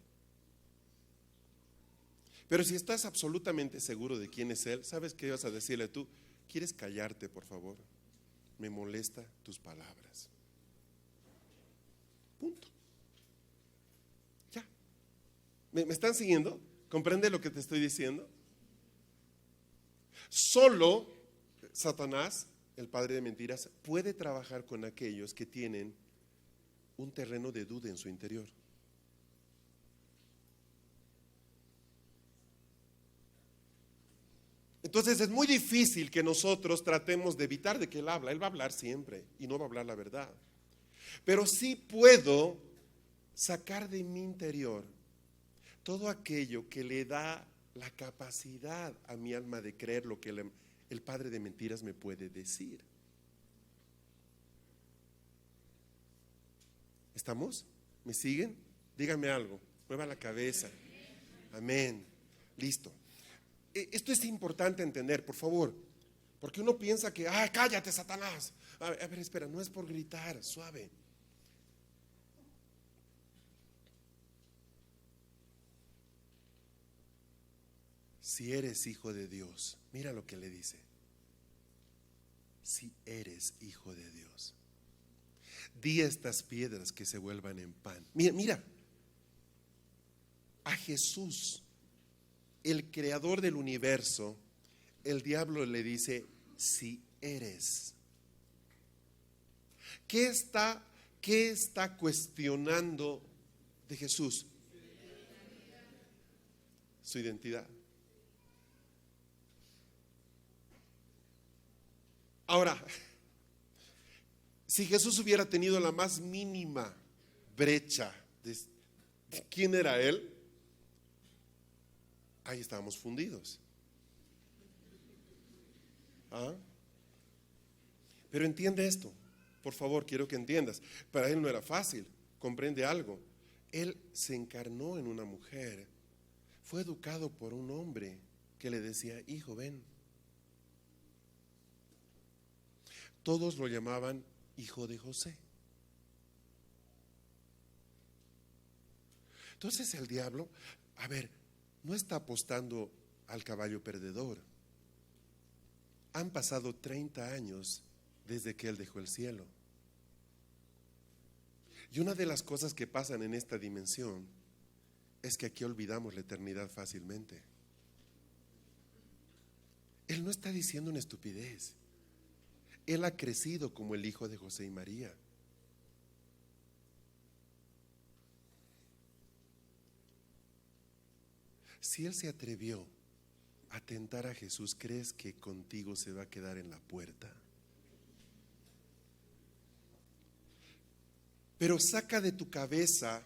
Pero si estás absolutamente seguro de quién es él, ¿sabes qué vas a decirle tú? ¿Quieres callarte, por favor? Me molesta tus palabras. Punto. Ya. ¿Me están siguiendo? ¿Comprende lo que te estoy diciendo? Solo Satanás, el padre de mentiras, puede trabajar con aquellos que tienen un terreno de duda en su interior. Entonces es muy difícil que nosotros tratemos de evitar de que él habla. Él va a hablar siempre y no va a hablar la verdad. Pero sí puedo sacar de mi interior todo aquello que le da la capacidad a mi alma de creer lo que el padre de mentiras me puede decir. ¿Estamos? ¿Me siguen? Díganme algo. Mueva la cabeza. Amén. Listo. Esto es importante entender, por favor, porque uno piensa que, cállate, Satanás. A ver, espera, no es por gritar, suave. Si eres hijo de Dios, mira lo que le dice. Si eres hijo de Dios, di a estas piedras que se vuelvan en pan. Mira, a Jesús, el creador del universo, el diablo le dice, si eres. ¿Qué está cuestionando de Jesús? Su identidad. Ahora, si Jesús hubiera tenido la más mínima brecha de quién era él, ahí estábamos fundidos. Pero entiende esto, por favor, quiero que entiendas. Para él no era fácil, comprende algo. Él se encarnó en una mujer, fue educado por un hombre que le decía, hijo, ven. Todos lo llamaban hijo de José. Entonces el diablo, no está apostando al caballo perdedor. Han pasado 30 años desde que él dejó el cielo. Y una de las cosas que pasan en esta dimensión es que aquí olvidamos la eternidad fácilmente. Él no está diciendo una estupidez. Él ha crecido como el hijo de José y María. Si él se atrevió a tentar a Jesús, ¿crees que contigo se va a quedar en la puerta? Pero saca de tu cabeza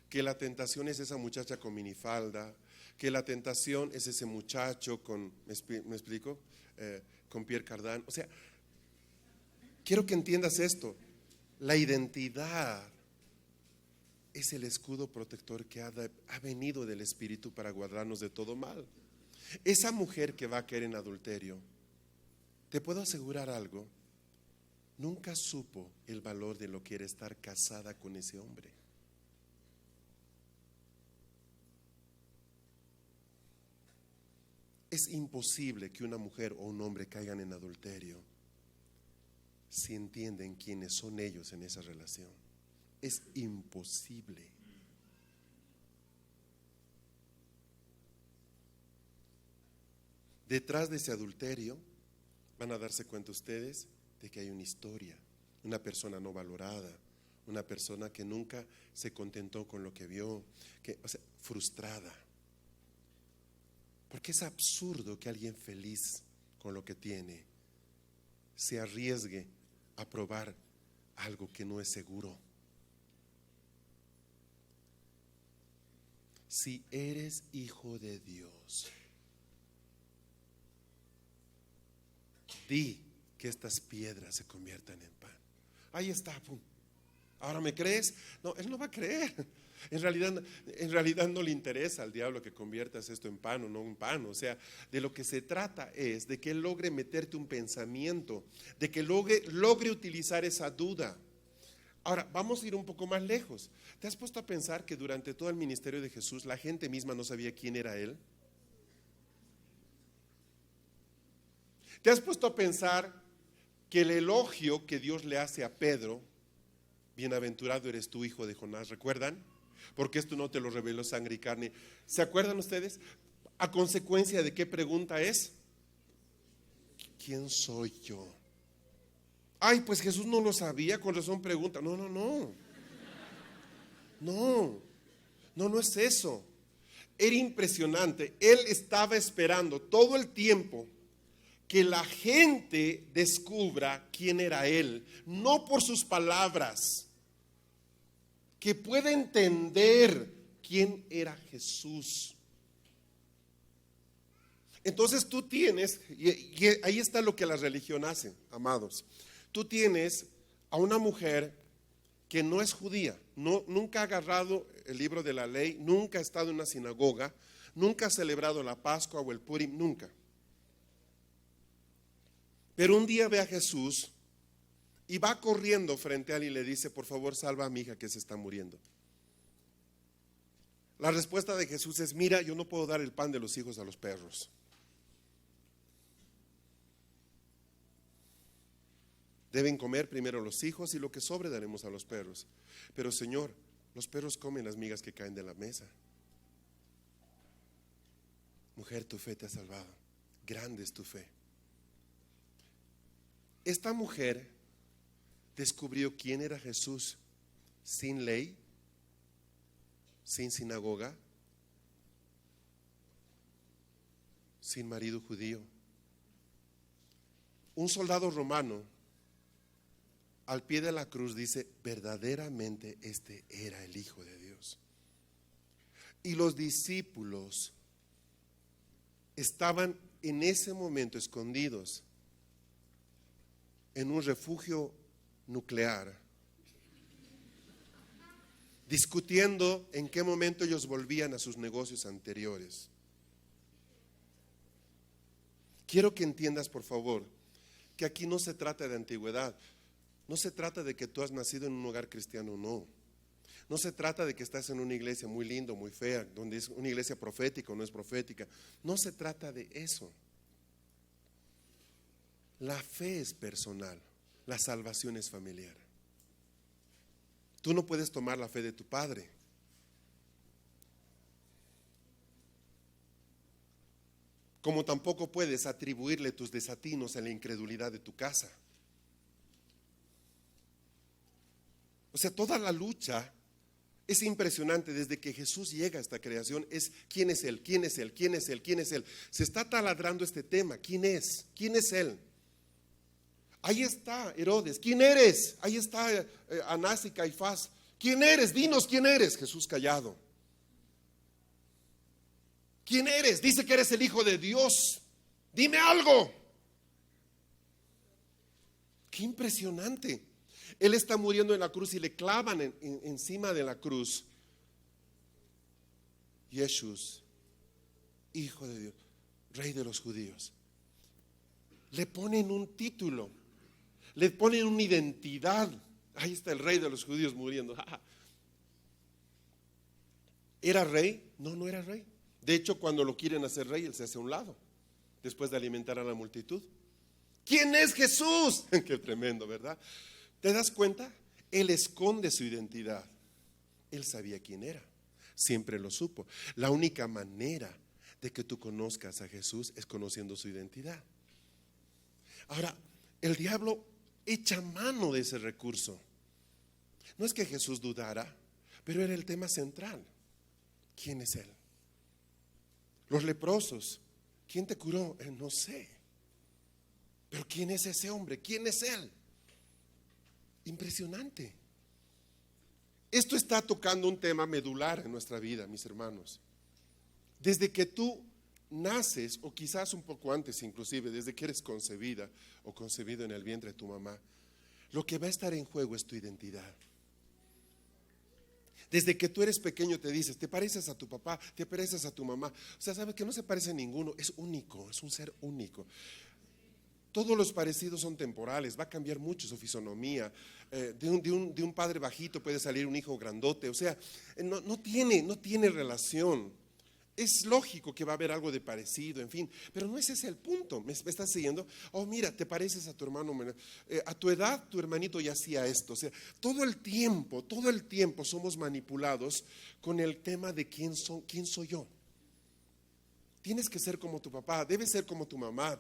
que la tentación es esa muchacha con minifalda, que la tentación es ese muchacho con, ¿me explico? Con Pierre Cardin. O sea, quiero que entiendas esto. La identidad es el escudo protector que ha venido del Espíritu para guardarnos de todo mal. Esa mujer que va a caer en adulterio, te puedo asegurar algo, nunca supo el valor de lo que era estar casada con ese hombre. Es imposible que una mujer o un hombre caigan en adulterio si entienden quiénes son ellos en esa relación. Es imposible. Detrás de ese adulterio van a darse cuenta ustedes de que hay una historia, una persona no valorada, una persona que nunca se contentó con lo que vio, frustrada. Porque es absurdo que alguien feliz con lo que tiene se arriesgue a probar algo que no es seguro. Si eres hijo de Dios, di que estas piedras se conviertan en pan. Ahí está, pum. ¿Ahora me crees? No, él no va a creer. En realidad no le interesa al diablo que conviertas esto en pan o no en pan. O sea, de lo que se trata es de que él logre meterte un pensamiento, de que logre utilizar esa duda. Ahora, vamos a ir un poco más lejos. ¿Te has puesto a pensar que durante todo el ministerio de Jesús la gente misma no sabía quién era él? ¿Te has puesto a pensar que el elogio que Dios le hace a Pedro, bienaventurado eres tú, hijo de Jonás, ¿recuerdan? Porque esto no te lo reveló sangre y carne. ¿Se acuerdan ustedes? ¿A consecuencia de qué pregunta es? ¿Quién soy yo? Ay, pues Jesús no lo sabía, con razón pregunta. No es eso. Era impresionante. Él estaba esperando todo el tiempo que la gente descubra quién era él, no por sus palabras, que pueda entender quién era Jesús. Entonces tú tienes, y ahí está lo que la religión hace, amados. Tú tienes a una mujer que no es judía, nunca ha agarrado el libro de la ley, nunca ha estado en una sinagoga, nunca ha celebrado la Pascua o el Purim, nunca. Pero un día ve a Jesús y va corriendo frente a él y le dice: por favor, salva a mi hija que se está muriendo. La respuesta de Jesús es: mira, yo no puedo dar el pan de los hijos a los perros. Deben comer primero los hijos y lo que sobre daremos a los perros. Pero Señor, los perros comen las migas que caen de la mesa. Mujer, tu fe te ha salvado. Grande es tu fe. Esta mujer descubrió quién era Jesús sin ley, sin sinagoga, sin marido judío. Un soldado romano al pie de la cruz dice: verdaderamente este era el Hijo de Dios. Y los discípulos estaban en ese momento escondidos en un refugio nuclear, discutiendo en qué momento ellos volvían a sus negocios anteriores. Quiero que entiendas, por favor, que aquí no se trata de antigüedad. No se trata de que tú has nacido en un hogar cristiano o no. No se trata de que estás en una iglesia muy linda, muy fea, donde es una iglesia profética o no es profética. No se trata de eso. La fe es personal, la salvación es familiar. Tú no puedes tomar la fe de tu padre. Como tampoco puedes atribuirle tus desatinos a la incredulidad de tu casa. O sea, toda la lucha Es impresionante, desde que Jesús llega a esta creación, es ¿quién es Él? ¿Quién es Él? ¿Quién es Él? ¿Quién es Él? Se está taladrando este tema, ¿quién es? ¿Quién es Él? Ahí está Herodes, ¿quién eres? Ahí está Anás y Caifás, ¿quién eres? Dinos quién eres. Jesús callado. ¿Quién eres? Dice que eres el Hijo de Dios, dime algo. Qué impresionante. Él está muriendo en la cruz y le clavan encima de la cruz Jesús, Hijo de Dios, Rey de los judíos. Le ponen un título, le ponen una identidad. Ahí está el Rey de los judíos muriendo. ¿Era rey? No, no era rey. De hecho, cuando lo quieren hacer rey, él se hace a un lado, después de alimentar a la multitud. ¿Quién es Jesús? Qué tremendo, ¿verdad? ¿Te das cuenta? Él esconde su identidad. Él sabía quién era, siempre lo supo. La única manera de que tú conozcas a Jesús es conociendo su identidad. Ahora, el diablo echa mano de ese recurso. No es que Jesús dudara, pero era el tema central. ¿Quién es Él? Los leprosos, ¿quién te curó? No sé. Pero ¿quién es ese hombre? ¿Quién es Él? Impresionante. Esto está tocando un tema medular en nuestra vida, mis hermanos. Desde que tú naces, o quizás un poco antes inclusive, desde que eres concebida o concebido en el vientre de tu mamá, lo que va a estar en juego es tu identidad. Desde que tú eres pequeño te dices, te pareces a tu papá, te pareces a tu mamá. O sea, sabes que no se parece a ninguno, es único, es un ser único. Todos los parecidos son temporales, va a cambiar mucho su fisonomía. De un padre bajito puede salir un hijo grandote. O sea, no tiene relación. Es lógico que va a haber algo de parecido, en fin, pero no ese es el punto. ¿Me estás siguiendo? Oh, mira, te pareces a tu hermano menor. A tu edad, tu hermanito ya hacía esto. O sea, todo el tiempo somos manipulados con el tema de quién soy yo. Tienes que ser como tu papá, debes ser como tu mamá.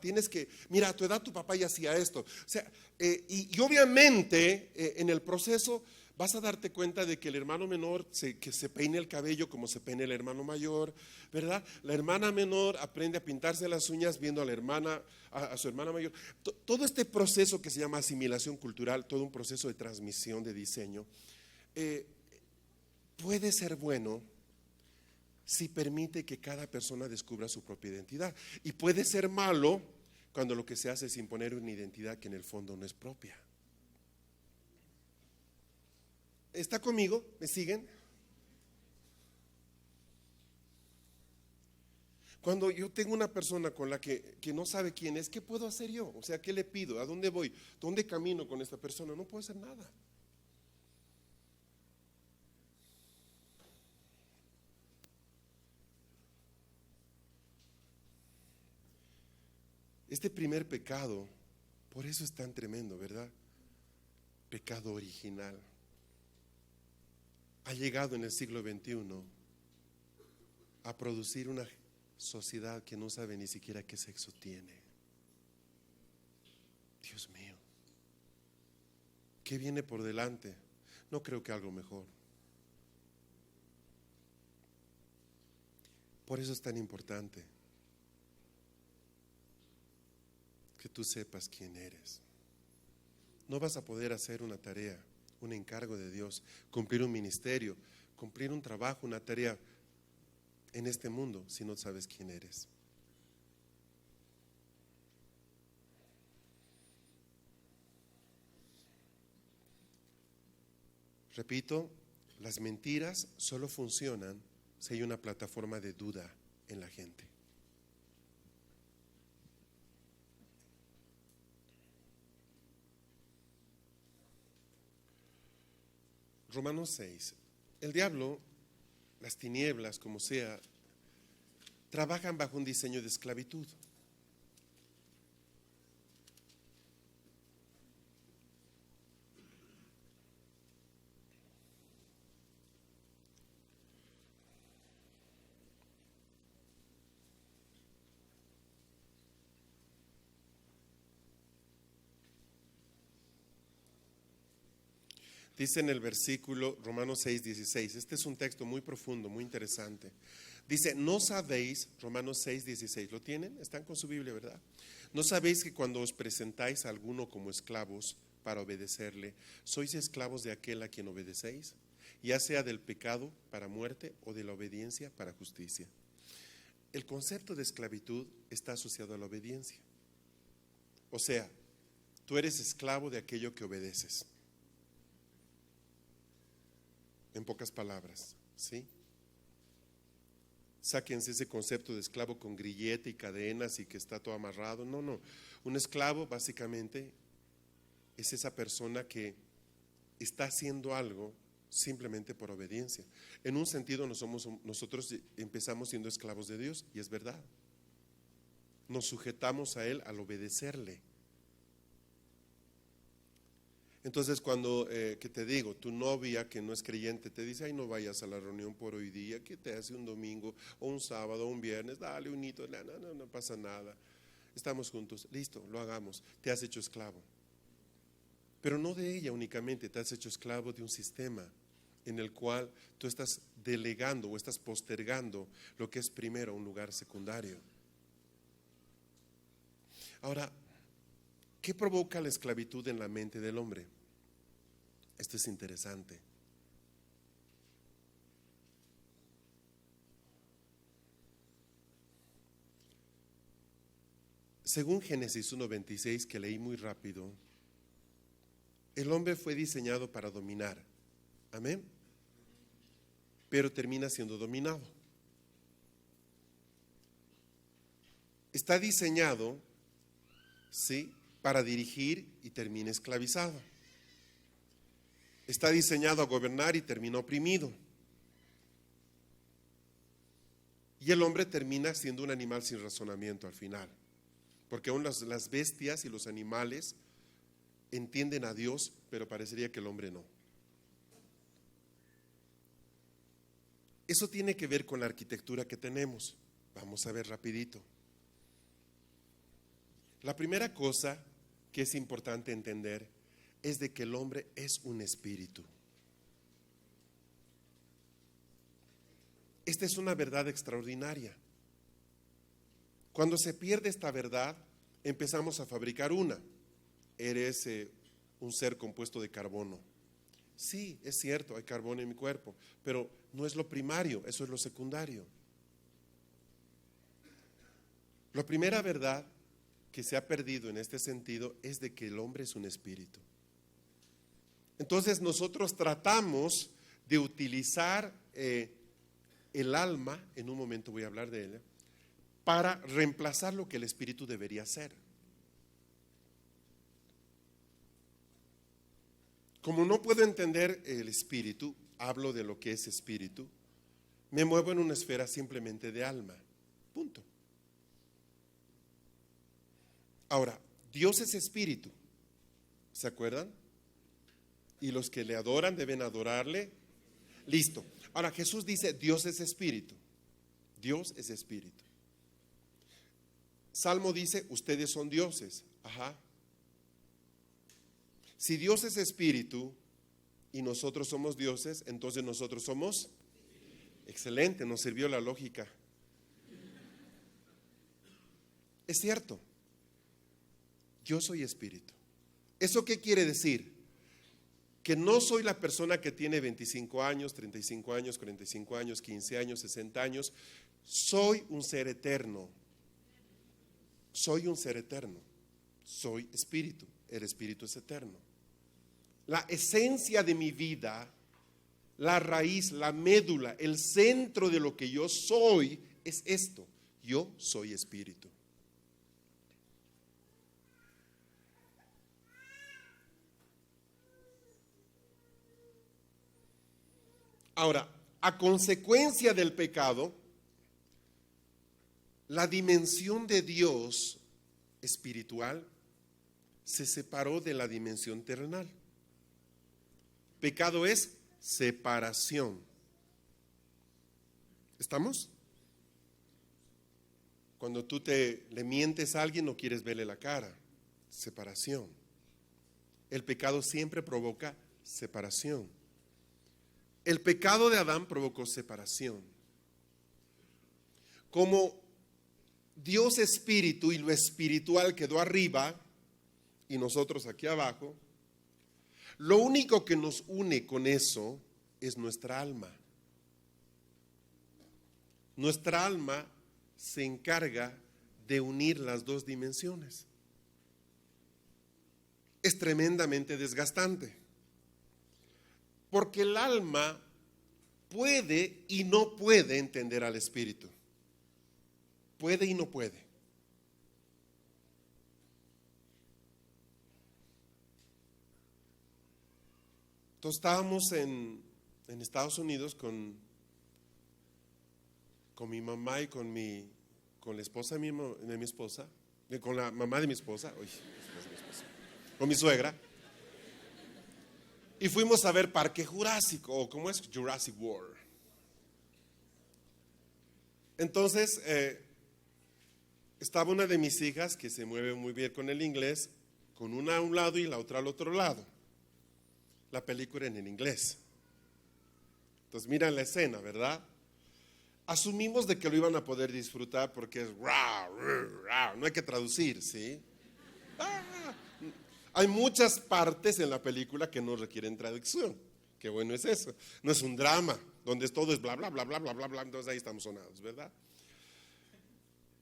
Mira, a tu edad tu papá ya hacía esto. O sea, y obviamente en el proceso vas a darte cuenta de que el hermano menor que se peine el cabello como se peina el hermano mayor, ¿verdad? La hermana menor aprende a pintarse las uñas viendo a la hermana, a su hermana mayor. Todo este proceso que se llama asimilación cultural, todo un proceso de transmisión de diseño, puede ser bueno si permite que cada persona descubra su propia identidad. Y puede ser malo cuando lo que se hace es imponer una identidad que en el fondo no es propia. ¿Está conmigo? ¿Me siguen? Cuando yo tengo una persona con la que no sabe quién es, ¿qué puedo hacer yo? O sea, ¿qué le pido? ¿A dónde voy? ¿Dónde camino con esta persona? No puedo hacer nada. Este primer pecado, por eso es tan tremendo, ¿verdad? Pecado original. Ha llegado en el siglo XXI a producir una sociedad que no sabe ni siquiera qué sexo tiene. Dios mío, ¿qué viene por delante? No creo que algo mejor. Por eso es tan importante que tú sepas quién eres. No vas a poder hacer una tarea, un encargo de Dios, cumplir un ministerio, cumplir un trabajo, una tarea en este mundo si no sabes quién eres. Repito, las mentiras solo funcionan si hay una plataforma de duda en la gente. Romanos 6. El diablo, las tinieblas, como sea, trabajan bajo un diseño de esclavitud. Dice en el versículo Romanos 6:16, este es un texto muy profundo, muy interesante. Dice, no sabéis, Romanos 6:16, ¿lo tienen? Están con su Biblia, ¿verdad? No sabéis que cuando os presentáis a alguno como esclavos para obedecerle, sois esclavos de aquel a quien obedecéis, ya sea del pecado para muerte o de la obediencia para justicia. El concepto de esclavitud está asociado a la obediencia. O sea, tú eres esclavo de aquello que obedeces. En pocas palabras, ¿sí? Sáquense ese concepto de esclavo con grillete y cadenas y que está todo amarrado. No. Un esclavo básicamente es esa persona que está haciendo algo simplemente por obediencia. En un sentido nosotros empezamos siendo esclavos de Dios y es verdad. Nos sujetamos a Él al obedecerle. Entonces cuando, que te digo, tu novia que no es creyente te dice, ay, no vayas a la reunión por hoy día, ¿qué te hace un domingo o un sábado o un viernes? Dale un hito, no pasa nada, estamos juntos, listo, lo hagamos. Te has hecho esclavo, pero no de ella únicamente, te has hecho esclavo de un sistema en el cual tú estás delegando o estás postergando lo que es primero un lugar secundario. Ahora, ¿qué provoca la esclavitud en la mente del hombre? Esto es interesante. Según Génesis 1:26, que leí muy rápido, el hombre fue diseñado para dominar. Amén. Pero termina siendo dominado. Está diseñado, ¿sí?, para dirigir y termina esclavizado. Está diseñado a gobernar y termina oprimido. Y el hombre termina siendo un animal sin razonamiento al final. Porque aún las bestias y los animales entienden a Dios, pero parecería que el hombre no. Eso tiene que ver con la arquitectura que tenemos. Vamos a ver rapidito. La primera cosa que es importante entender es de que el hombre es un espíritu. Esta es una verdad extraordinaria. Cuando se pierde esta verdad, empezamos a fabricar una. Eres un ser compuesto de carbono. Sí, es cierto, hay carbono en mi cuerpo, pero no es lo primario, eso es lo secundario. La primera verdad que se ha perdido en este sentido es de que el hombre es un espíritu. Entonces nosotros tratamos de utilizar el alma, en un momento voy a hablar de ella, para reemplazar lo que el espíritu debería ser. Como no puedo entender el espíritu, hablo de lo que es espíritu, me muevo en una esfera simplemente de alma. Punto. Ahora, Dios es espíritu, ¿se acuerdan? Y los que le adoran deben adorarle. Listo. Ahora Jesús dice, Dios es espíritu. Dios es espíritu. Salmo dice, ustedes son dioses. Ajá. Si Dios es espíritu y nosotros somos dioses, entonces nosotros somos. Excelente, nos sirvió la lógica. Es cierto. Yo soy espíritu. ¿Eso qué quiere decir? Que no soy la persona que tiene 25 años, 35 años, 45 años, 15 años, 60 años. Soy un ser eterno. Soy un ser eterno. Soy espíritu. El espíritu es eterno. La esencia de mi vida, la raíz, la médula, el centro de lo que yo soy es esto. Yo soy espíritu. Ahora, a consecuencia del pecado, la dimensión de Dios espiritual se separó de la dimensión terrenal. Pecado es separación. ¿Estamos? Cuando tú le mientes a alguien, no quieres verle la cara. Separación. El pecado siempre provoca separación. El pecado de Adán provocó separación. Como Dios espíritu y lo espiritual quedó arriba y nosotros aquí abajo, lo único que nos une con eso es nuestra alma. Nuestra alma se encarga de unir las dos dimensiones. Es tremendamente desgastante, porque el alma puede y no puede entender al espíritu. Puede y no puede. Entonces estábamos en Estados Unidos con mi mamá y con la esposa de mi esposa, con la mamá de mi esposa, con mi suegra. Y fuimos a ver Parque Jurásico, o ¿cómo es? Jurassic World. Entonces, estaba una de mis hijas que se mueve muy bien con el inglés, con una a un lado y la otra al otro lado. La película en el inglés. Entonces miran la escena, ¿verdad? Asumimos de que lo iban a poder disfrutar porque es no hay que traducir, ¿sí? Hay muchas partes en la película que no requieren traducción. Qué bueno es eso. No es un drama donde todo es bla, bla, bla, bla, bla, bla, bla. Entonces ahí estamos sonados, ¿verdad?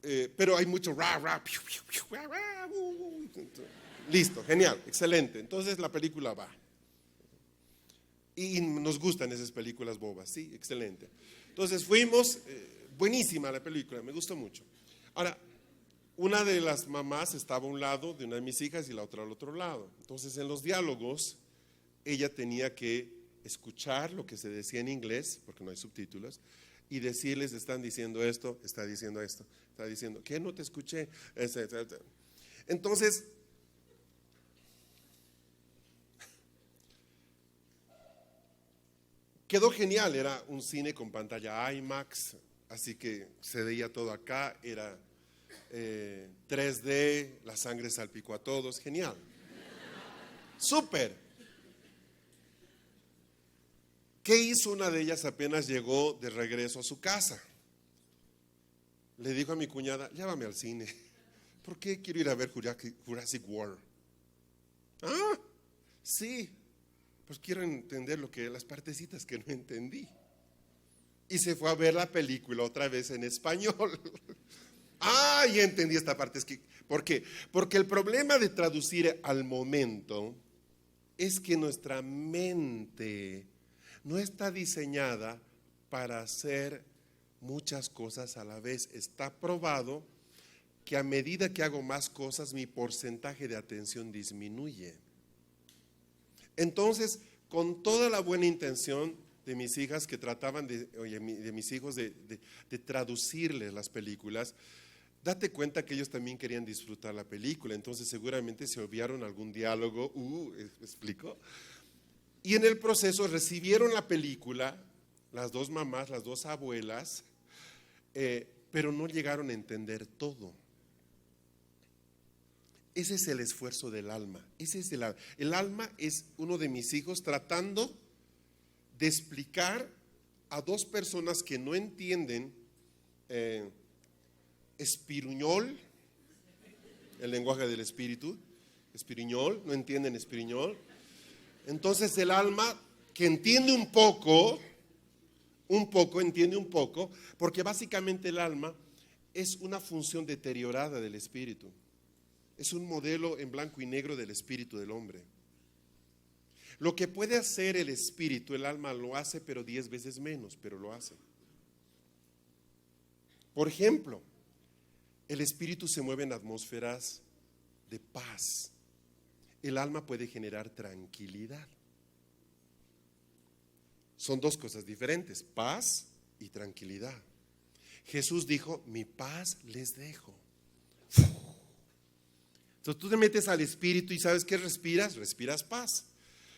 Pero hay mucho listo, genial, excelente. Entonces la película va. Y nos gustan esas películas bobas, sí, excelente. Entonces fuimos, buenísima la película, me gustó mucho. Ahora, una de las mamás estaba a un lado de una de mis hijas y la otra al otro lado. Entonces en los diálogos, ella tenía que escuchar lo que se decía en inglés, porque no hay subtítulos, y decirles, están diciendo esto, está diciendo esto, está diciendo, ¿qué? No te escuché. Entonces, quedó genial, era un cine con pantalla IMAX, así que se veía todo acá, era 3D, la sangre salpicó a todos, genial. Súper. ¿Qué hizo una de ellas apenas llegó de regreso a su casa? Le dijo a mi cuñada, llévame al cine. ¿Por qué quiero ir a ver Jurassic World? Ah, sí. Pues quiero entender las partecitas que no entendí. Y se fue a ver la película otra vez en español. Ah, ya entendí esta parte. ¿Por qué? Porque el problema de traducir al momento es que nuestra mente no está diseñada para hacer muchas cosas a la vez. Está probado que a medida que hago más cosas, mi porcentaje de atención disminuye. Entonces, con toda la buena intención de mis hijas que trataban de mis hijos de traducirles las películas, date cuenta que ellos también querían disfrutar la película, entonces seguramente se obviaron algún diálogo, ¿me explico? Y en el proceso recibieron la película, las dos mamás, las dos abuelas, pero no llegaron a entender todo. Ese es el esfuerzo del alma. Ese es el alma es uno de mis hijos tratando de explicar a dos personas que no entienden espiriñol, el lenguaje del espíritu, espiriñol, no entienden espiriñol. Entonces el alma que entiende un poco, entiende un poco, porque básicamente el alma es una función deteriorada del espíritu. Es un modelo en blanco y negro del espíritu del hombre. Lo que puede hacer el espíritu, el alma lo hace, pero 10 veces menos, pero lo hace. Por ejemplo, el espíritu se mueve en atmósferas de paz. El alma puede generar tranquilidad. Son dos cosas diferentes, paz y tranquilidad. Jesús dijo, mi paz les dejo. Entonces tú te metes al espíritu y ¿sabes qué respiras? Respiras paz.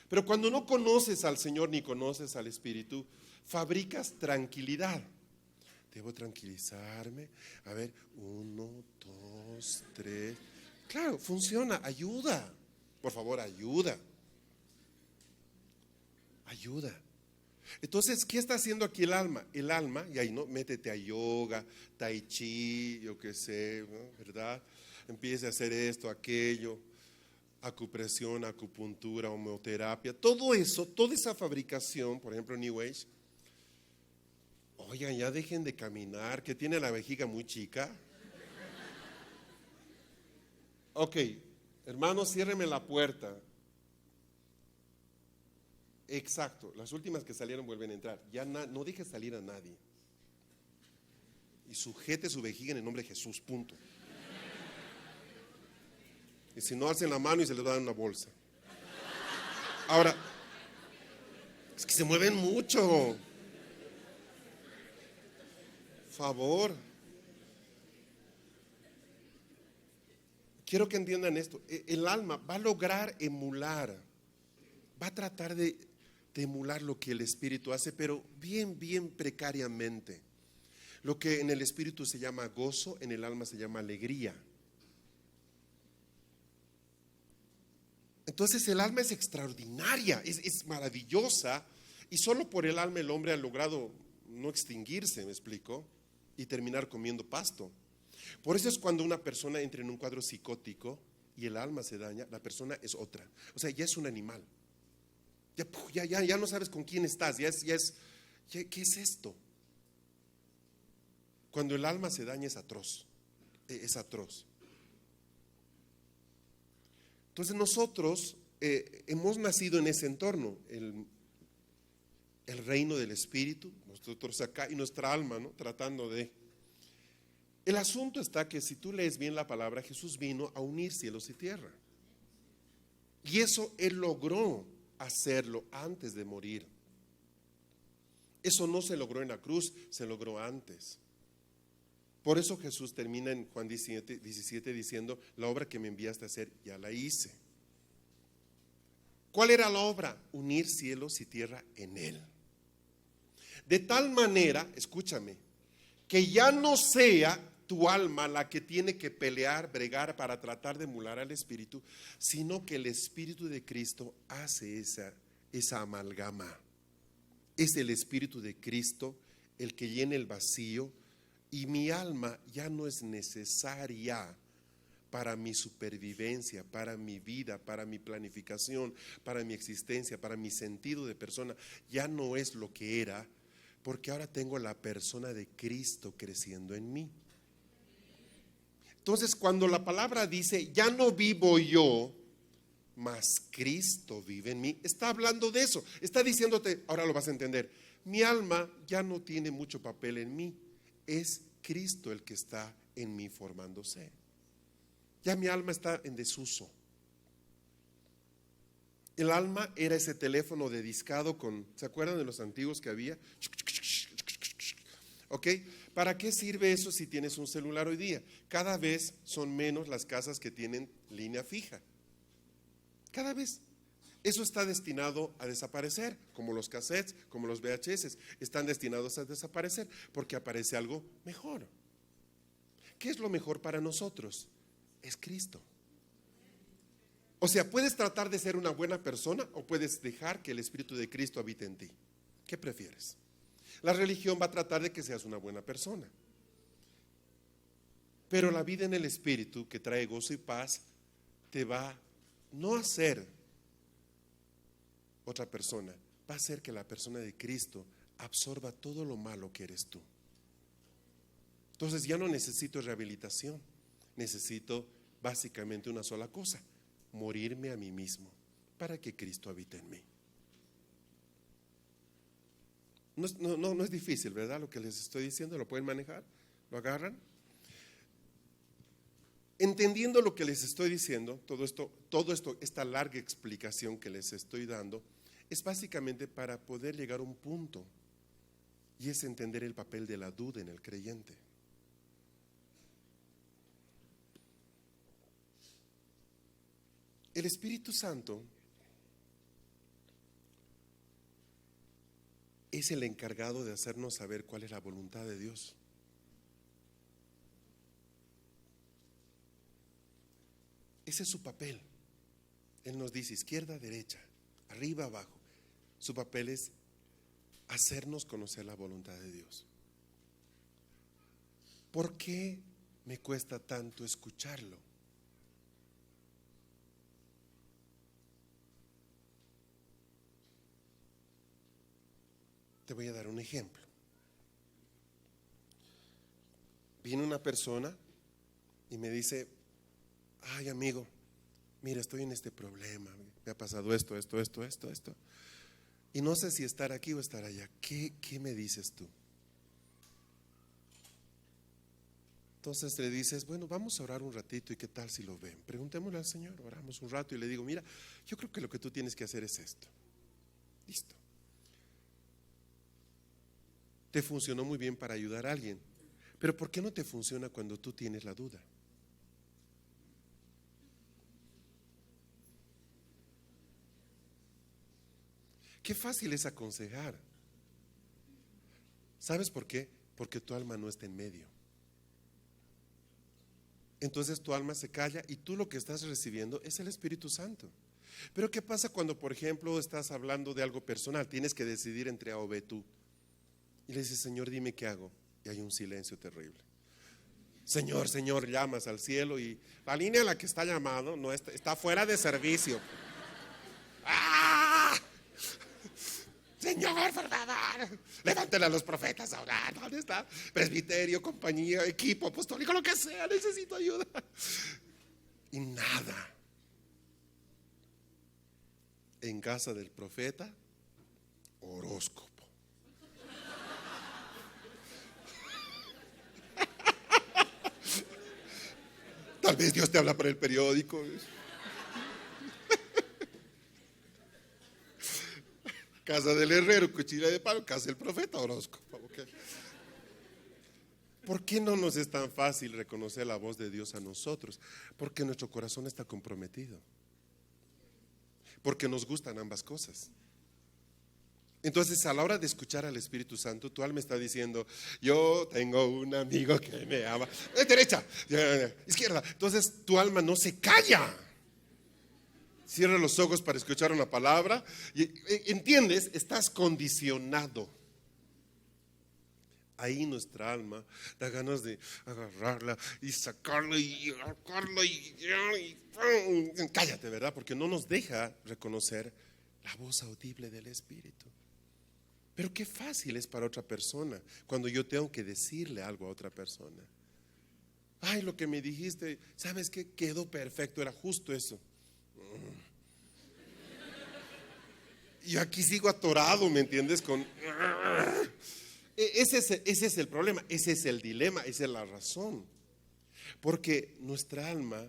Pero cuando no conoces al Señor ni conoces al espíritu, fabricas tranquilidad. Debo tranquilizarme. A ver, 1, 2, 3. Claro, funciona, ayuda. Por favor, ayuda. ayuda. Entonces, ¿qué está haciendo aquí el alma? El alma, y ahí no, métete a yoga, tai chi, yo qué sé, ¿no? ¿Verdad? Empieza a hacer esto, aquello, acupresión, acupuntura, homeoterapia, todo eso, toda esa fabricación, por ejemplo, New Age. Oigan, ya dejen de caminar, que tiene la vejiga muy chica. Ok, hermanos, ciérreme la puerta. Exacto, las últimas que salieron vuelven a entrar. Ya no deje salir a nadie. Y sujete su vejiga en el nombre de Jesús, punto. Y si no, alcen la mano y se les va a dar una bolsa. Ahora, es que se mueven mucho. Favor. Quiero que entiendan esto. El alma va a lograr emular, va a tratar de emular lo que el espíritu hace, pero bien, bien precariamente. Lo que en el espíritu se llama gozo, en el alma se llama alegría. Entonces el alma es extraordinaria, es maravillosa, y solo por el alma el hombre ha logrado no extinguirse, ¿me explico? Y terminar comiendo pasto. Por eso es cuando una persona entra en un cuadro psicótico y el alma se daña, la persona es otra. O sea, ya es un animal. Ya no sabes con quién estás, ¿qué es esto? Cuando el alma se daña es atroz, es atroz. Entonces nosotros hemos nacido en ese entorno, el reino del espíritu, nosotros acá y nuestra alma, ¿no? Tratando de... El asunto está que si tú lees bien la palabra, Jesús vino a unir cielos y tierra. Y eso Él logró hacerlo antes de morir. Eso no se logró en la cruz, se logró antes. Por eso Jesús termina en Juan 17 diciendo, la obra que me enviaste a hacer, ya la hice. ¿Cuál era la obra? Unir cielos y tierra en Él. De tal manera, escúchame, que ya no sea tu alma la que tiene que pelear, bregar para tratar de emular al Espíritu, sino que el Espíritu de Cristo hace esa amalgama. Es el Espíritu de Cristo el que llena el vacío y mi alma ya no es necesaria para mi supervivencia, para mi vida, para mi planificación, para mi existencia, para mi sentido de persona. Ya no es lo que era, porque ahora tengo la persona de Cristo creciendo en mí. Entonces, cuando la palabra dice, ya no vivo yo, mas Cristo vive en mí, está hablando de eso. Está diciéndote, ahora lo vas a entender, mi alma ya no tiene mucho papel en mí, es Cristo el que está en mí formándose. Ya mi alma está en desuso. El alma era ese teléfono de discado con, ¿se acuerdan de los antiguos que había? ¿Ok? ¿Para qué sirve eso si tienes un celular hoy día? Cada vez son menos las casas que tienen línea fija. Cada vez. Eso está destinado a desaparecer, como los cassettes, como los VHS, están destinados a desaparecer porque aparece algo mejor. ¿Qué es lo mejor para nosotros? Es Cristo. O sea, puedes tratar de ser una buena persona o puedes dejar que el Espíritu de Cristo habite en ti. ¿Qué prefieres? La religión va a tratar de que seas una buena persona. Pero la vida en el Espíritu, que trae gozo y paz, te va no a hacer otra persona, va a hacer que la persona de Cristo absorba todo lo malo que eres tú. Entonces ya no necesito rehabilitación, necesito básicamente una sola cosa, morirme a mí mismo para que Cristo habite en mí. No es difícil, ¿verdad? Lo que les estoy diciendo, ¿lo pueden manejar? ¿Lo agarran? Entendiendo lo que les estoy diciendo, todo esto, esta larga explicación que les estoy dando, es básicamente para poder llegar a un punto, y es entender el papel de la duda en el creyente. El Espíritu Santo es el encargado de hacernos saber cuál es la voluntad de Dios. Ese es su papel. Él nos dice izquierda, derecha, arriba, abajo. Su papel es hacernos conocer la voluntad de Dios. ¿Por qué me cuesta tanto escucharlo? Te voy a dar un ejemplo. Viene una persona y me dice: ay, amigo, mira, estoy en este problema, me ha pasado esto. Y no sé si estar aquí o estar allá. ¿Qué me dices tú? Entonces le dices: bueno, vamos a orar un ratito, ¿y qué tal si lo ven? Preguntémosle al Señor, oramos un rato y le digo: mira, yo creo que lo que tú tienes que hacer es esto. Listo. Te funcionó muy bien para ayudar a alguien, pero ¿por qué no te funciona cuando tú tienes la duda? Qué fácil es aconsejar. ¿Sabes por qué? Porque tu alma no está en medio. Entonces tu alma se calla y tú lo que estás recibiendo es el Espíritu Santo. Pero ¿qué pasa cuando, por ejemplo, estás hablando de algo personal? Tienes que decidir entre A o B tú. Y le dices: Señor, dime qué hago. Y hay un silencio terrible. Señor, llamas al cielo y la línea a la que está llamado no está fuera de servicio. ¡Ah! Señor, por favor, levántale a los profetas a orar. ¿Dónde está? Presbiterio, compañía, equipo apostólico, lo que sea, necesito ayuda. Y nada. En casa del profeta, horóscopo. Tal vez Dios te habla por el periódico. Casa del herrero, cuchilla de palo. Casa del profeta, horóscopo. Okay. ¿Por qué no nos es tan fácil reconocer la voz de Dios a nosotros? Porque nuestro corazón está comprometido. Porque nos gustan ambas cosas. Entonces, a la hora de escuchar al Espíritu Santo, tu alma está diciendo: yo tengo un amigo que me ama. Derecha, izquierda. Entonces, tu alma no se calla. Cierra los ojos para escuchar una palabra. Y, ¿entiendes? Estás condicionado. Ahí nuestra alma da ganas de agarrarla y sacarla y agarrarla y cállate, ¿verdad? Porque no nos deja reconocer la voz audible del Espíritu. Pero qué fácil es para otra persona cuando yo tengo que decirle algo a otra persona. Ay, lo que me dijiste, ¿sabes qué? Quedó perfecto, era justo eso. Y aquí sigo atorado, ¿me entiendes? Ese es el problema, ese es el dilema, esa es la razón. Porque nuestra alma,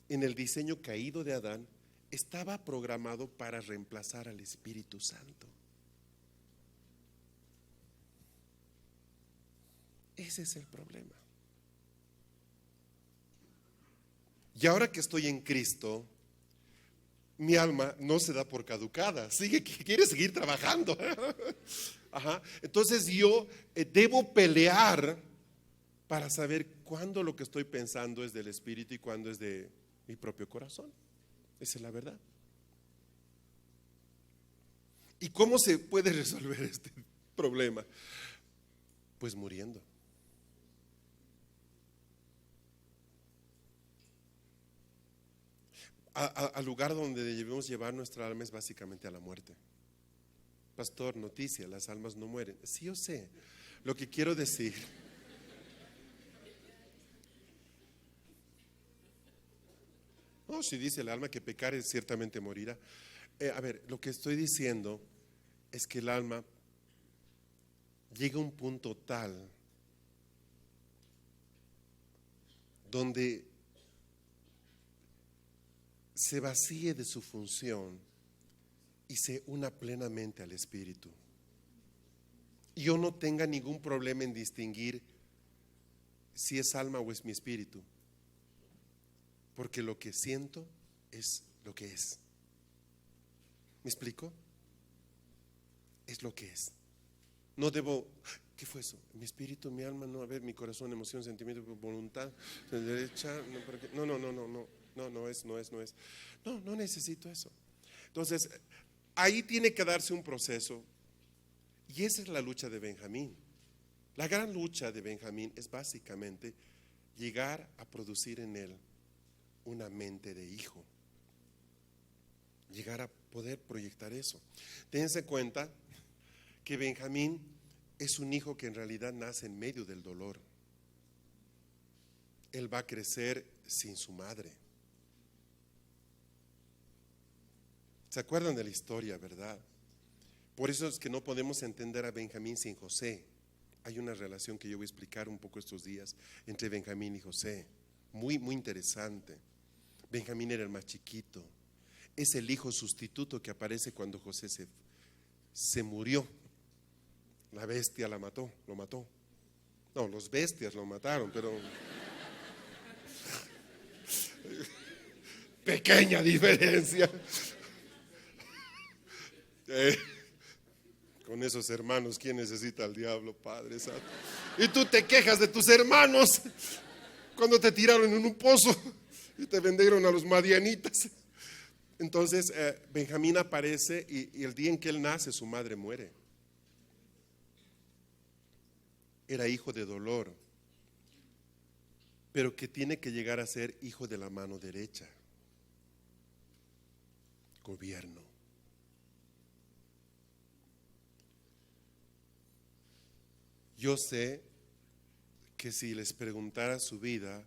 en el diseño caído de Adán, estaba programado para reemplazar al Espíritu Santo. Ese es el problema. Y ahora que estoy en Cristo, mi alma no se da por caducada, quiere seguir trabajando. Ajá. Entonces yo debo pelear para saber cuándo lo que estoy pensando es del Espíritu y cuándo es de mi propio corazón. Esa es la verdad. ¿Y cómo se puede resolver este problema? Pues muriendo. Al lugar donde debemos llevar nuestra alma es básicamente a la muerte. Pastor, noticia, las almas no mueren. Sí, yo sé. Lo que quiero decir, no, si dice el alma que pecare ciertamente morirá. A ver, lo que estoy diciendo es que el alma llega a un punto tal donde se vacíe de su función y se una plenamente al Espíritu. Y yo no tenga ningún problema en distinguir si es alma o es mi espíritu, porque lo que siento es lo que es. ¿Me explico? Es lo que es. No debo, ¿qué fue eso? Mi espíritu, mi alma, no, a ver, mi corazón, emoción, sentimiento, voluntad, derecha, no es. No necesito eso. Entonces, ahí tiene que darse un proceso. Y esa es la lucha de Benjamín. La gran lucha de Benjamín es básicamente llegar a producir en él una mente de hijo. Llegar a poder proyectar eso. Ténganse cuenta que Benjamín es un hijo que en realidad nace en medio del dolor. Él va a crecer sin su madre. ¿Se acuerdan de la historia, verdad? Por eso es que no podemos entender a Benjamín sin José. Hay una relación que yo voy a explicar un poco estos días entre Benjamín y José. Muy, muy interesante. Benjamín era el más chiquito. Es el hijo sustituto que aparece cuando José se murió. La bestia lo mató. No, los bestias lo mataron, pero pequeña diferencia. Con esos hermanos, ¿quién necesita al diablo, Padre Santo? Y tú te quejas de tus hermanos cuando te tiraron en un pozo y te vendieron a los madianitas. Entonces Benjamín aparece y el día en que él nace su madre muere. Era hijo de dolor, pero que tiene que llegar a ser hijo de la mano derecha. Gobierno. Yo sé que si les preguntara su vida,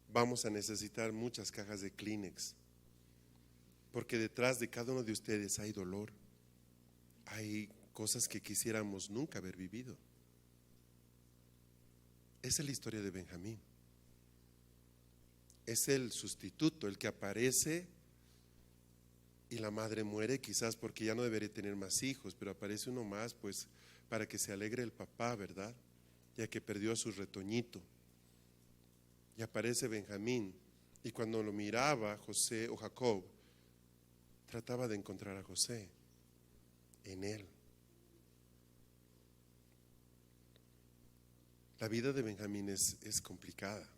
vamos a necesitar muchas cajas de Kleenex, porque detrás de cada uno de ustedes hay dolor, hay cosas que quisiéramos nunca haber vivido. Esa es la historia de Benjamín. Es el sustituto, el que aparece y la madre muere, quizás porque ya no debería tener más hijos, pero aparece uno más, pues para que se alegre el papá, ¿verdad? Ya que perdió a su retoñito. Y aparece Benjamín, y cuando lo miraba José o Jacob, trataba de encontrar a José en él. La vida de Benjamín es complicada,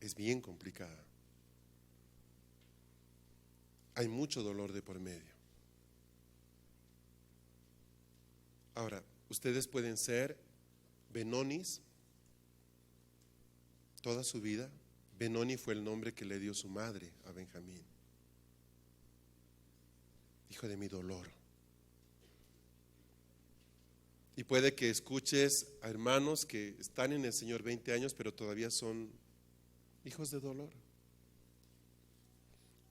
es bien complicada. Hay mucho dolor de por medio. Ahora, ustedes pueden ser Benonis toda su vida. Benoni fue el nombre que le dio su madre a Benjamín. Hijo de mi dolor. Y puede que escuches a hermanos que están en el Señor 20 años, pero todavía son hijos de dolor.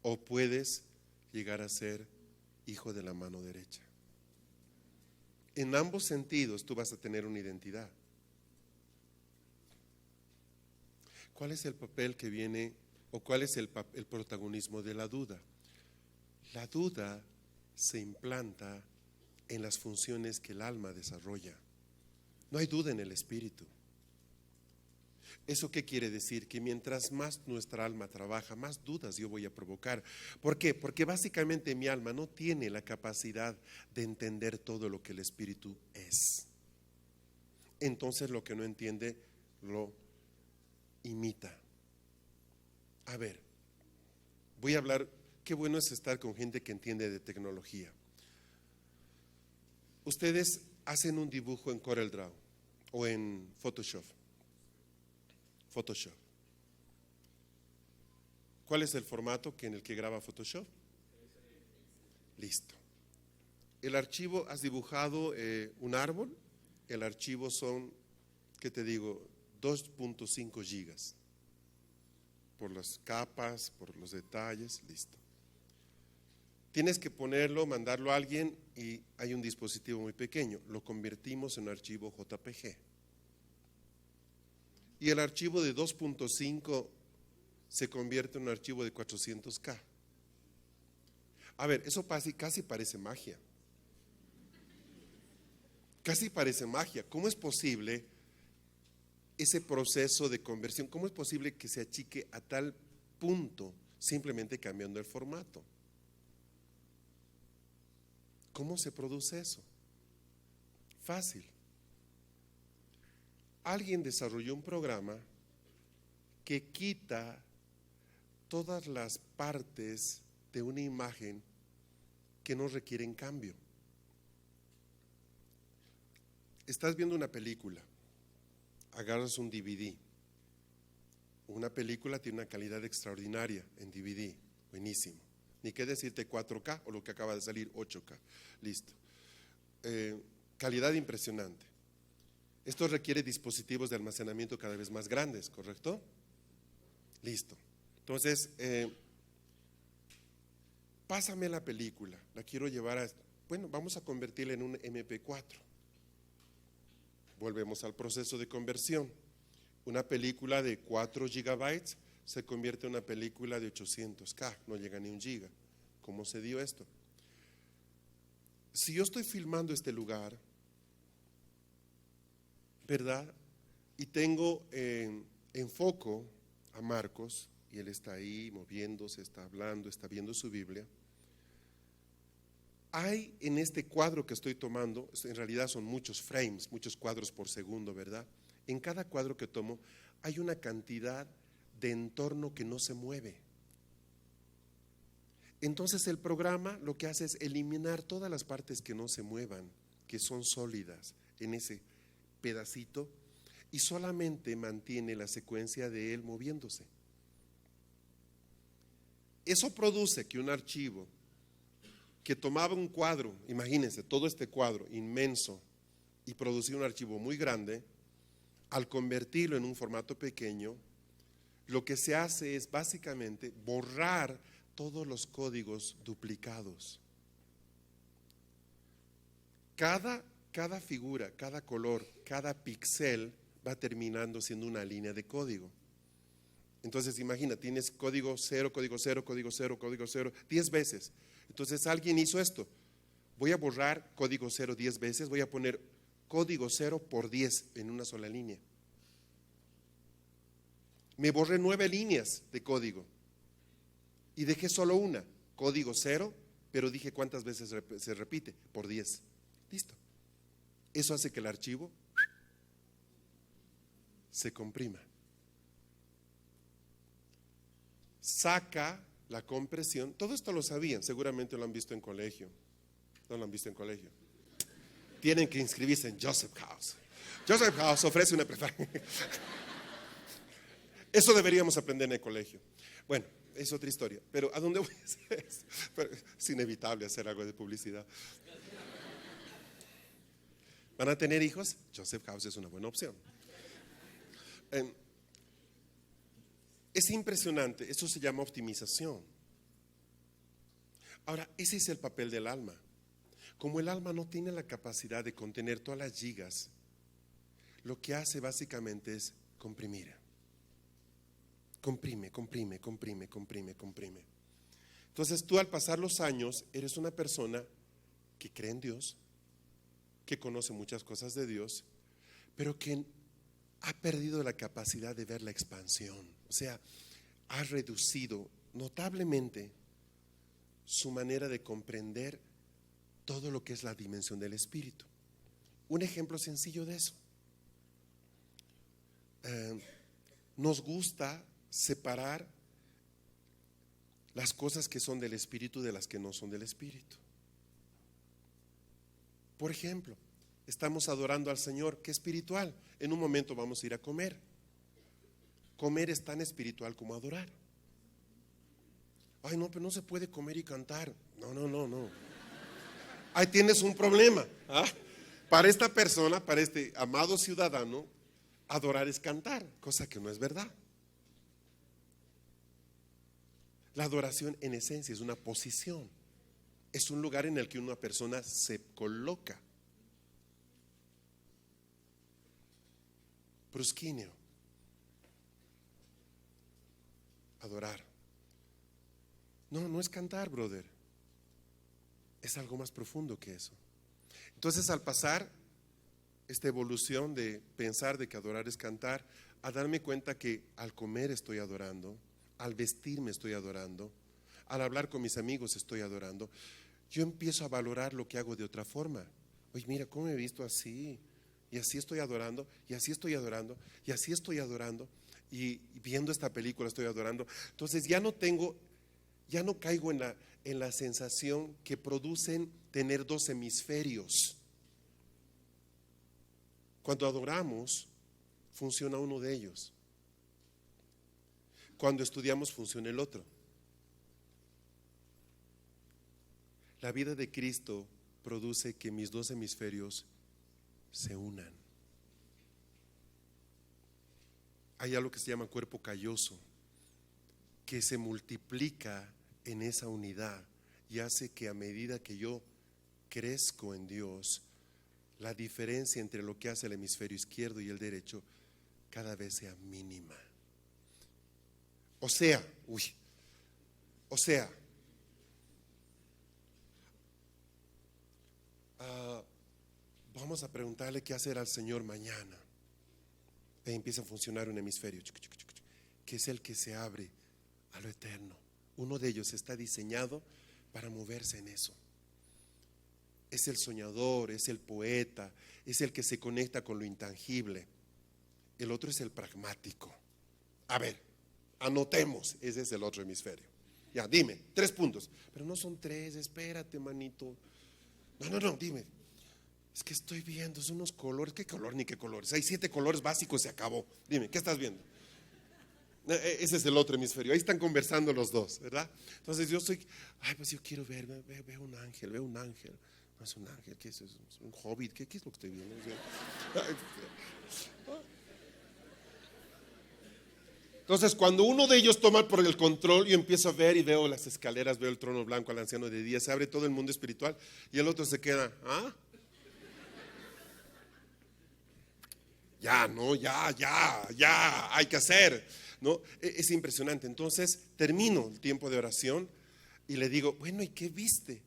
O puedes llegar a ser hijo de la mano derecha. En ambos sentidos tú vas a tener una identidad. ¿Cuál es el papel que viene o cuál es el protagonismo de la duda? La duda se implanta en las funciones que el alma desarrolla. No hay duda en el espíritu. ¿Eso qué quiere decir? Que mientras más nuestra alma trabaja, más dudas yo voy a provocar. ¿Por qué? Porque básicamente mi alma no tiene la capacidad de entender todo lo que el espíritu es. Entonces lo que no entiende lo imita. A ver, voy a hablar, qué bueno es estar con gente que entiende de tecnología. Ustedes hacen un dibujo en CorelDRAW o en Photoshop. ¿Cuál es el formato en el que graba Photoshop? Listo. El archivo, has dibujado un árbol. El archivo son, ¿qué te digo? 2.5 gigas. Por las capas, por los detalles, listo. Tienes que ponerlo, mandarlo a alguien y hay un dispositivo muy pequeño. Lo convertimos en un archivo JPG. Y el archivo de 2.5 se convierte en un archivo de 400K. A ver, eso casi parece magia. Casi parece magia. ¿Cómo es posible ese proceso de conversión? ¿Cómo es posible que se achique a tal punto simplemente cambiando el formato? ¿Cómo se produce eso? Fácil. Alguien desarrolló un programa que quita todas las partes de una imagen que no requieren cambio. Estás viendo una película, agarras un DVD. Una película tiene una calidad extraordinaria en DVD, buenísimo. Ni qué decirte 4K o lo que acaba de salir 8K, listo. Calidad impresionante. Esto requiere dispositivos de almacenamiento cada vez más grandes, ¿correcto? Listo. Entonces, pásame la película, la quiero llevar a, bueno, vamos a convertirla en un MP4. Volvemos al proceso de conversión. Una película de 4 gigabytes se convierte en una película de 800K, no llega ni un giga. ¿Cómo se dio esto? Si yo estoy filmando este lugar, ¿verdad? Y tengo en foco a Marcos, y él está ahí moviéndose, está hablando, está viendo su Biblia. Hay en este cuadro que estoy tomando, en realidad son muchos frames, muchos cuadros por segundo, ¿verdad? En cada cuadro que tomo hay una cantidad de entorno que no se mueve. Entonces el programa lo que hace es eliminar todas las partes que no se muevan, que son sólidas en ese pedacito, y solamente mantiene la secuencia de él moviéndose. Eso produce que un archivo que tomaba un cuadro, imagínense, todo este cuadro inmenso, y producía un archivo muy grande, al convertirlo en un formato pequeño, lo que se hace es básicamente borrar todos los códigos duplicados. Cada figura, cada color, cada píxel va terminando siendo una línea de código. Entonces imagina, tienes código 0, código 0, código 0, código 0, 10 veces. Entonces alguien hizo esto. Voy a borrar código 0 10 veces, voy a poner código 0 por 10 en una sola línea. Me borré 9 líneas de código y dejé solo una, código 0, pero dije cuántas veces se repite, por 10. Listo. Eso hace que el archivo se comprima. Saca la compresión. Todo esto lo sabían, seguramente lo han visto en colegio. ¿No lo han visto en colegio? Tienen que inscribirse en Joseph House. Joseph House ofrece una preferencia. Eso deberíamos aprender en el colegio. Bueno, es otra historia. Pero ¿a dónde voy a hacer eso? Pero es inevitable hacer algo de publicidad. ¿Van a tener hijos? Joseph House es una buena opción. Es impresionante, eso se llama optimización. Ahora, ese es el papel del alma. Como el alma no tiene la capacidad de contener todas las gigas, lo que hace básicamente es comprimir. Comprime. Entonces tú, al pasar los años, eres una persona que cree en Dios, que conoce muchas cosas de Dios, pero que ha perdido la capacidad de ver la expansión. O sea, ha reducido notablemente su manera de comprender todo lo que es la dimensión del espíritu. Un ejemplo sencillo de eso. Nos gusta separar las cosas que son del espíritu de las que no son del espíritu. Por ejemplo, estamos adorando al Señor, que es espiritual. En un momento vamos a ir a comer. Comer es tan espiritual como adorar. Ay, no, pero no se puede comer y cantar. No. Ahí tienes un problema. Para esta persona, para este amado ciudadano, adorar es cantar, cosa que no es verdad. La adoración en esencia es una posición. Es un lugar en el que una persona se coloca. Proskineo. Adorar. No es cantar, brother. Es algo más profundo que eso. Entonces, al pasar esta evolución de pensar de que adorar es cantar, a darme cuenta que al comer estoy adorando, al vestirme estoy adorando, al hablar con mis amigos estoy adorando, yo empiezo a valorar lo que hago de otra forma. Oye, mira cómo me he visto así, y así estoy adorando, y así estoy adorando, y así estoy adorando, y viendo esta película estoy adorando. Entonces ya ya no caigo en la sensación que producen tener dos hemisferios. Cuando adoramos, funciona uno de ellos. Cuando estudiamos, funciona el otro. La vida de Cristo produce que mis dos hemisferios se unan. Hay algo que se llama cuerpo calloso, que se multiplica en esa unidad y hace que a medida que yo crezco en Dios, la diferencia entre lo que hace el hemisferio izquierdo y el derecho cada vez sea mínima. O sea, vamos a preguntarle qué hacer al Señor mañana. Y empieza a funcionar un hemisferio, que es el que se abre a lo eterno. Uno de ellos está diseñado para moverse en eso. Es el soñador, es el poeta, es el que se conecta con lo intangible. El otro es el pragmático. A ver, anotemos, ese es el otro hemisferio. Ya, dime, 3 puntos. Pero no son 3, espérate, manito. No, dime. Es que estoy viendo, son unos colores. ¿Qué color ni qué colores? Hay 7 colores básicos, se acabó. Dime, ¿qué estás viendo? Ese es el otro hemisferio. Ahí están conversando los dos, ¿verdad? Entonces yo pues yo quiero ver, veo un ángel. No es un ángel, ¿qué es eso? ¿Es un hobbit? ¿Qué es lo que estoy viendo? Entonces cuando uno de ellos toma por el control, yo empiezo a ver y veo las escaleras, veo el trono blanco al anciano de día, se abre todo el mundo espiritual y el otro se queda, ya, hay que hacer, ¿no? Es impresionante. Entonces termino el tiempo de oración y le digo, bueno, ¿y qué viste?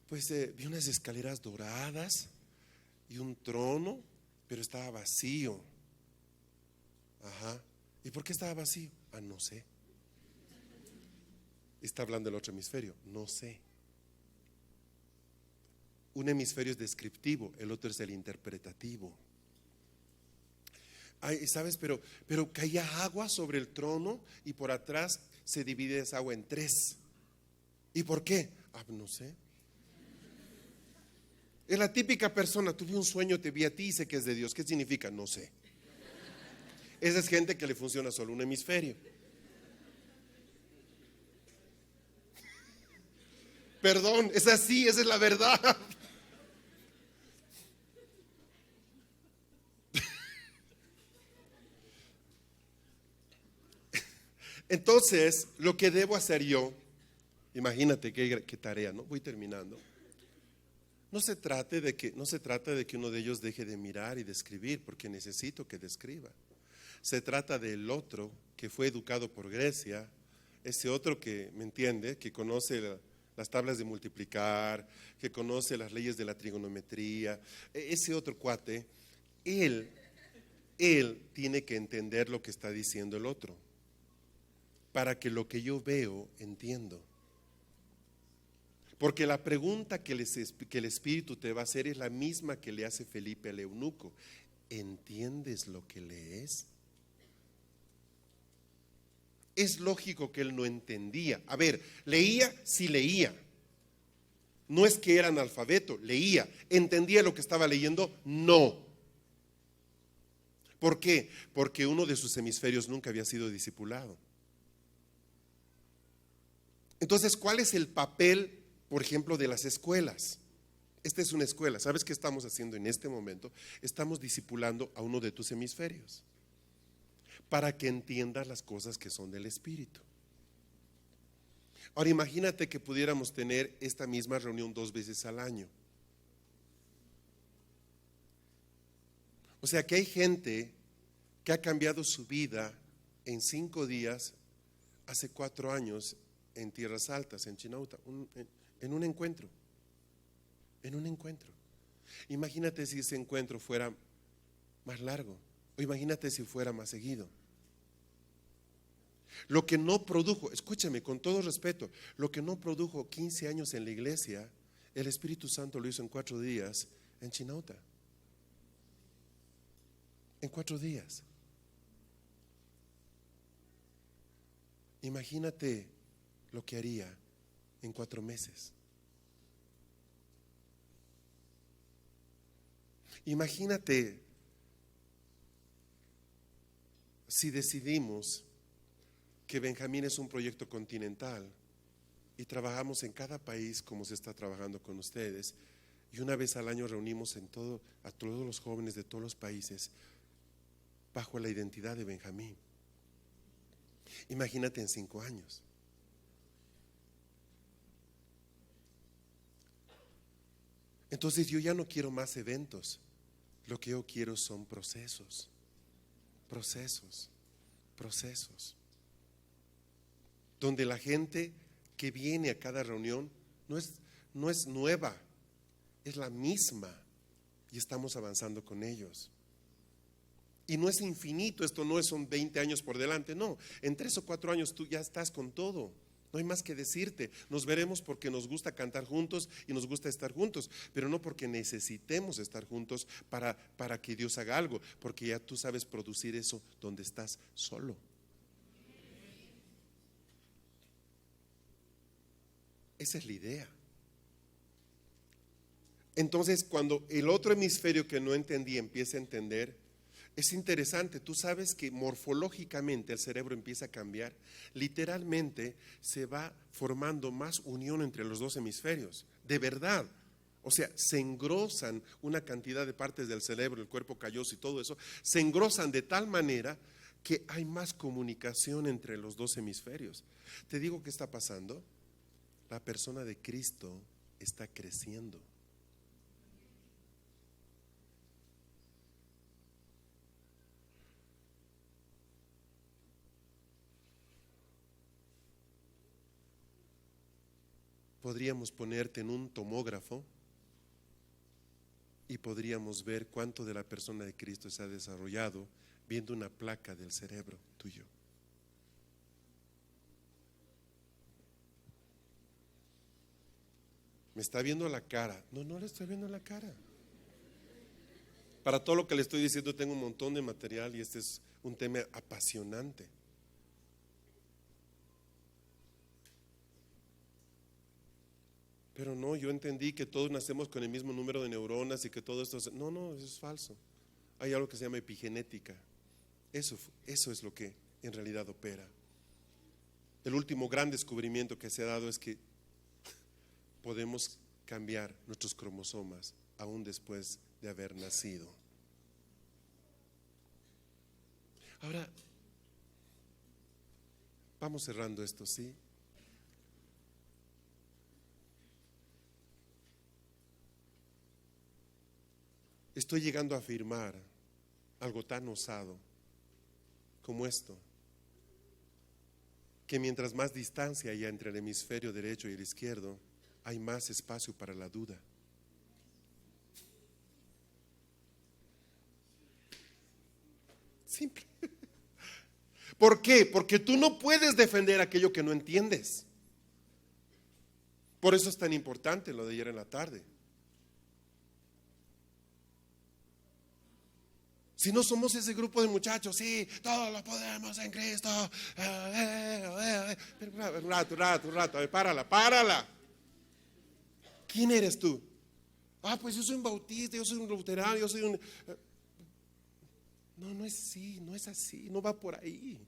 Pues vi unas escaleras doradas y un trono, pero estaba vacío. Ajá. ¿Y por qué estaba vacío? No sé. Está hablando del otro hemisferio, no sé. Un hemisferio es descriptivo, el otro es el interpretativo. ¿Sabes? Pero caía agua sobre el trono y por atrás se divide esa agua en 3. ¿Y por qué? No sé. Es la típica persona, tuve un sueño, te vi a ti y sé que es de Dios. ¿Qué significa? No sé. Esa es gente que le funciona solo un hemisferio. Perdón, es así, esa es la verdad. Entonces, lo que debo hacer yo, imagínate qué tarea, ¿no? Voy terminando. No se trata de que uno de ellos deje de mirar y de escribir, porque necesito que describa. Se trata del otro que fue educado por Grecia, ese otro que, ¿me entiende? Que conoce las tablas de multiplicar, que conoce las leyes de la trigonometría. Ese otro cuate, él tiene que entender lo que está diciendo el otro, para que lo que yo veo, entiendo. Porque la pregunta que el Espíritu te va a hacer es la misma que le hace Felipe al eunuco. ¿Entiendes lo que lees? Es lógico que él no entendía. A ver, leía, sí leía. No es que era analfabeto, leía. ¿Entendía lo que estaba leyendo? No. ¿Por qué? Porque uno de sus hemisferios nunca había sido discipulado. Entonces, ¿cuál es el papel, por ejemplo, de las escuelas? Esta es una escuela. ¿Sabes qué estamos haciendo en este momento? Estamos discipulando a uno de tus hemisferios para que entiendas las cosas que son del Espíritu. Ahora imagínate que pudiéramos tener esta misma reunión 2 veces al año. O sea que hay gente que ha cambiado su vida en 5 días, hace 4 años, en Tierras Altas, en Chinauta, en un encuentro. Imagínate si ese encuentro fuera más largo, o imagínate si fuera más seguido. Lo que no produjo, escúchame con todo respeto, lo que no produjo 15 años en la iglesia, el Espíritu Santo lo hizo en 4 días en Chinauta. En 4 días. Imagínate lo que haría en 4 meses. Imagínate si decidimos que Benjamín es un proyecto continental y trabajamos en cada país como se está trabajando con ustedes, y una vez al año reunimos a todos los jóvenes de todos los países bajo la identidad de Benjamín. Imagínate en 5 años. Entonces yo ya no quiero más eventos. Lo que yo quiero son procesos. Donde la gente que viene a cada reunión no es nueva, es la misma, y estamos avanzando con ellos. Y no es infinito, esto no son 20 años por delante, no, en 3 o 4 años tú ya estás con todo. No hay más que decirte. Nos veremos porque nos gusta cantar juntos y nos gusta estar juntos, pero no porque necesitemos estar juntos para que Dios haga algo, porque ya tú sabes producir eso donde estás solo. Esa es la idea. Entonces, cuando el otro hemisferio que no entendí empieza a entender, es interesante. Tú sabes que morfológicamente el cerebro empieza a cambiar. Literalmente se va formando más unión entre los 2 hemisferios. De verdad. O sea, se engrosan una cantidad de partes del cerebro, el cuerpo calloso y todo eso. Se engrosan de tal manera que hay más comunicación entre los 2 hemisferios. Te digo qué está pasando. La persona de Cristo está creciendo. Podríamos ponerte en un tomógrafo y podríamos ver cuánto de la persona de Cristo se ha desarrollado viendo una placa del cerebro tuyo. ¿Me está viendo la cara? No le estoy viendo la cara. Para todo lo que le estoy diciendo tengo un montón de material y este es un tema apasionante. Pero no, yo entendí que todos nacemos con el mismo número de neuronas y que todo esto no, eso es falso. Hay algo que se llama epigenética. Eso es lo que en realidad opera. El último gran descubrimiento que se ha dado es que podemos cambiar nuestros cromosomas aún después de haber nacido. Ahora, vamos cerrando esto, ¿sí? Estoy llegando a afirmar algo tan osado como esto, que mientras más distancia haya entre el hemisferio derecho y el izquierdo, hay más espacio para la duda. Simple. ¿Por qué? Porque tú no puedes defender aquello que no entiendes. Por eso es tan importante lo de ayer en la tarde. Si no somos ese grupo de muchachos, sí, todos lo podemos en Cristo. Un rato, a ver, párala. ¿Quién eres tú? Pues yo soy un bautista, yo soy un luterano, yo soy un... No es así, no va por ahí.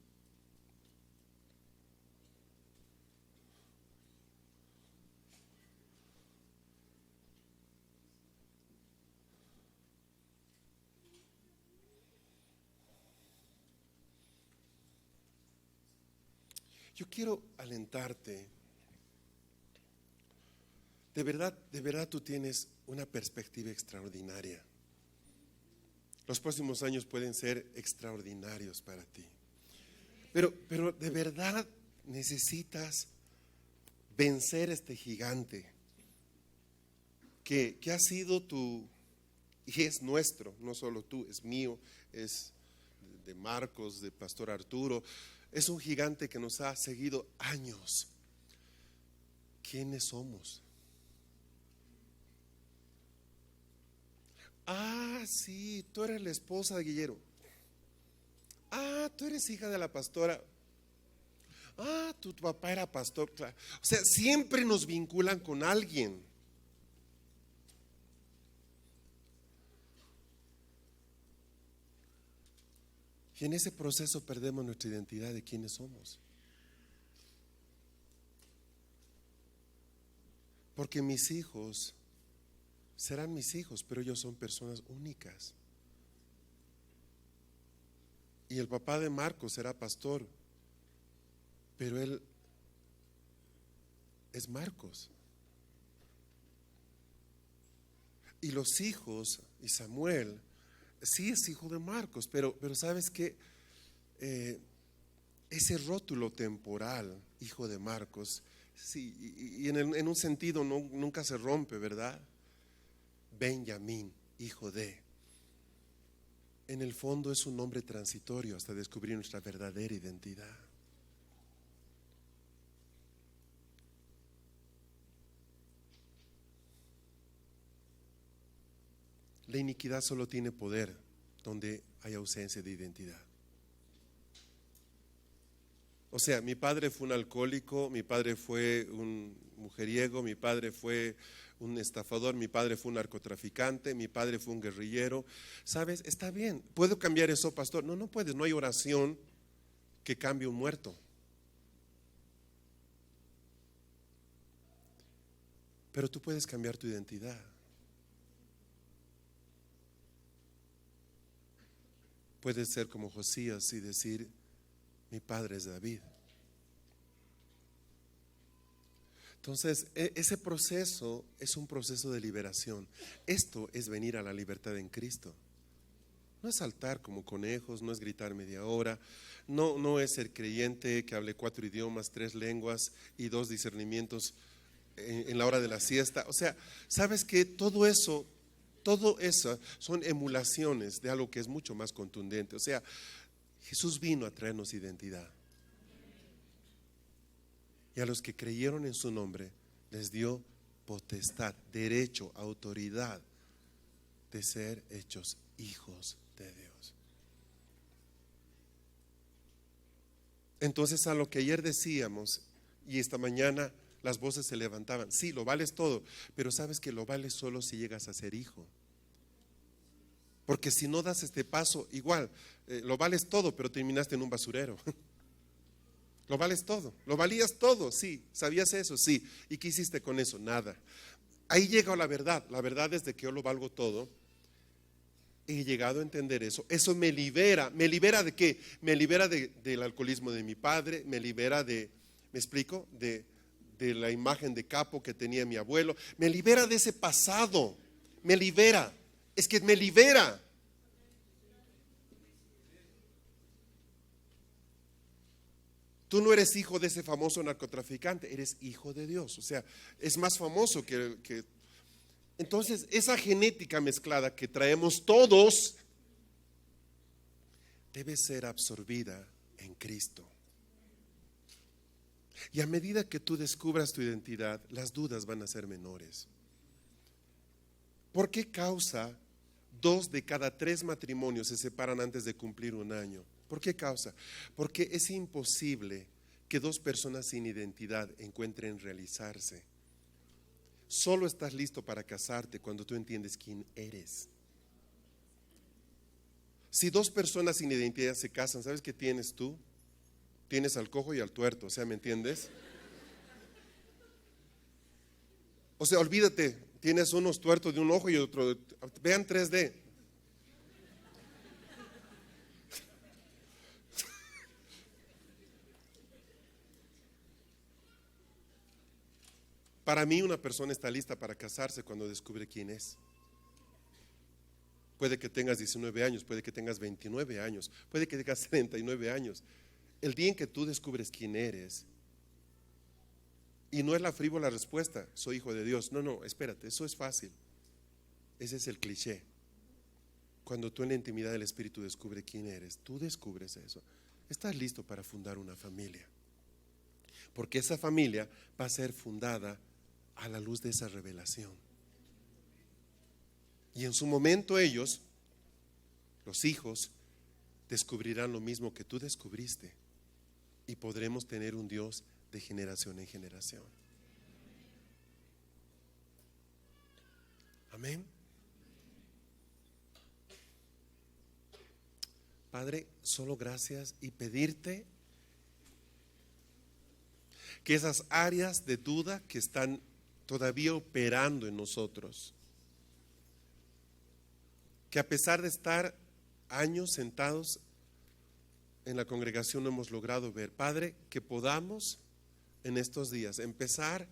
Yo quiero alentarte. De verdad tú tienes una perspectiva extraordinaria. Los próximos años pueden ser extraordinarios para ti. Pero de verdad necesitas vencer este gigante que ha sido y es nuestro, no solo tú, es mío, es de Marcos, de Pastor Arturo. Es un gigante que nos ha seguido años. ¿Quiénes somos? Sí, tú eres la esposa de Guillermo. Tú eres hija de la pastora. Ah, tu papá era pastor, claro. O sea, siempre nos vinculan con alguien. Y en ese proceso perdemos nuestra identidad de quiénes somos. Porque mis hijos serán mis hijos, pero ellos son personas únicas. Y el papá de Marcos será pastor, pero él es Marcos. Y los hijos, y Samuel, sí es hijo de Marcos, pero ¿sabes qué? Ese rótulo temporal, hijo de Marcos, sí, y en un sentido nunca se rompe, ¿verdad? Benjamín, hijo de. En el fondo es un nombre transitorio hasta descubrir nuestra verdadera identidad. La iniquidad solo tiene poder donde hay ausencia de identidad. O sea, mi padre fue un alcohólico, mi padre fue un mujeriego, mi padre fue un estafador, mi padre fue un narcotraficante, mi padre fue un guerrillero. ¿Sabes? Está bien. ¿Puedo cambiar eso, pastor? No, no puedes. No hay oración que cambie un muerto. Pero tú puedes cambiar tu identidad. Puedes ser como Josías y decir: mi padre es David. Entonces, ese proceso es un proceso de liberación. Esto es venir a la libertad en Cristo. No es saltar como conejos, no es gritar media hora, no es ser creyente que hable 4 idiomas, 3 lenguas y 2 discernimientos en la hora de la siesta. O sea, ¿sabes qué? Todo eso son emulaciones de algo que es mucho más contundente. O sea, Jesús vino a traernos identidad. Y a los que creyeron en su nombre les dio potestad, derecho, autoridad de ser hechos hijos de Dios. Entonces, a lo que ayer decíamos y esta mañana las voces se levantaban: sí, lo vales todo, pero sabes que lo vales solo si llegas a ser hijo. Porque si no das este paso, igual, lo vales todo, pero terminaste en un basurero. Lo vales todo, lo valías todo, sí. ¿Sabías eso? Sí. ¿Y qué hiciste con eso? Nada. Ahí llega la verdad. La verdad es de que yo lo valgo todo. He llegado a entender eso. Eso me libera. ¿Me libera de qué? Me libera del alcoholismo de mi padre. Me libera ¿me explico? De la imagen de capo que tenía mi abuelo. Me libera de ese pasado. Me libera. Es que me libera. Tú no eres hijo de ese famoso narcotraficante, eres hijo de Dios. O sea, es más famoso que. Entonces, esa genética mezclada que traemos todos debe ser absorbida en Cristo. Y a medida que tú descubras tu identidad, las dudas van a ser menores. ¿Por qué causa 2 de cada 3 matrimonios se separan antes de cumplir 1 año? ¿Por qué causa? Porque es imposible que 2 personas sin identidad encuentren realizarse. Solo estás listo para casarte cuando tú entiendes quién eres. Si 2 personas sin identidad se casan, ¿sabes qué tienes tú? Tienes al cojo y al tuerto, o sea, ¿me entiendes? O sea, olvídate, tienes unos tuertos de un ojo y otro. Vean 3D. Para mí, una persona está lista para casarse cuando descubre quién es. Puede que tengas 19 años, puede que tengas 29 años, puede que tengas 39 años. El día en que tú descubres quién eres, y no es la frívola respuesta, soy hijo de Dios. No, espérate, eso es fácil. Ese es el cliché. Cuando tú en la intimidad del Espíritu descubres quién eres, tú descubres eso. Estás listo para fundar una familia. Porque esa familia va a ser fundada a la luz de esa revelación. Y en su momento ellos, los hijos, descubrirán lo mismo que tú descubriste. y podremos tener un Dios de generación en generación. Amén. Padre, solo gracias y pedirte que esas áreas de duda que están todavía operando en nosotros, que a pesar de estar años sentados en la congregación no hemos logrado ver, Padre, que podamos en estos días empezar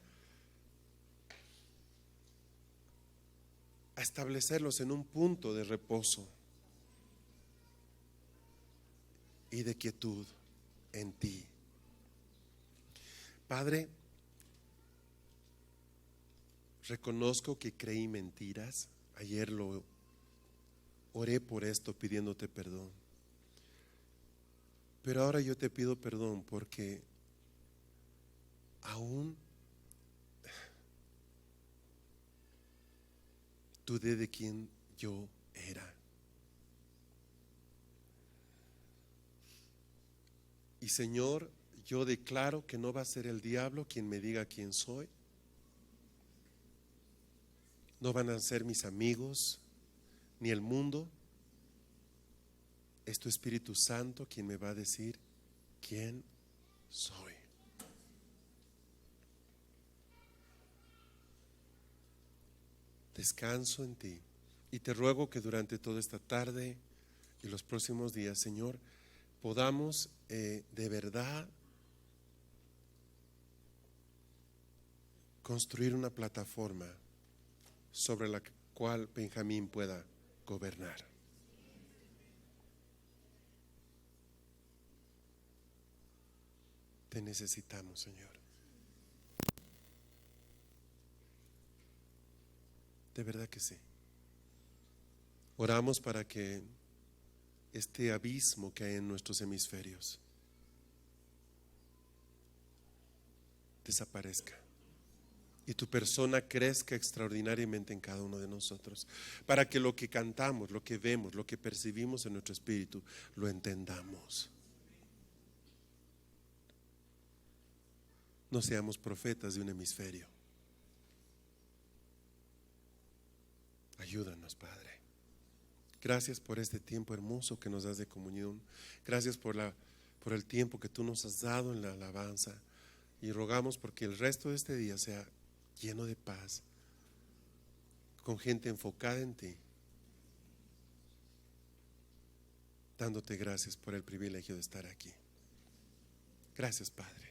a establecerlos en un punto de reposo y de quietud en ti. Padre, reconozco que creí mentiras. Ayer lo oré por esto pidiéndote perdón. Pero ahora yo te pido perdón porque aún dudé de quién yo era. Y Señor, yo declaro que no va a ser el diablo quien me diga quién soy. No van a ser mis amigos, ni el mundo. Es tu Espíritu Santo quien me va a decir quién soy. Descanso en ti y te ruego que durante toda esta tarde y los próximos días, Señor, podamos de verdad construir una plataforma sobre la cual Benjamín pueda gobernar. Te necesitamos, Señor. De verdad que sí. Oramos para que este abismo que hay en nuestros hemisferios desaparezca y tu persona crezca extraordinariamente en cada uno de nosotros, para que lo que cantamos, lo que vemos, lo que percibimos en nuestro espíritu, lo entendamos. No seamos profetas de un hemisferio. Ayúdanos, Padre. Gracias por este tiempo hermoso que nos das de comunión. Gracias por el tiempo que tú nos has dado en la alabanza. Y rogamos porque el resto de este día sea lleno de paz, con gente enfocada en ti, dándote gracias por el privilegio de estar aquí. Gracias, Padre.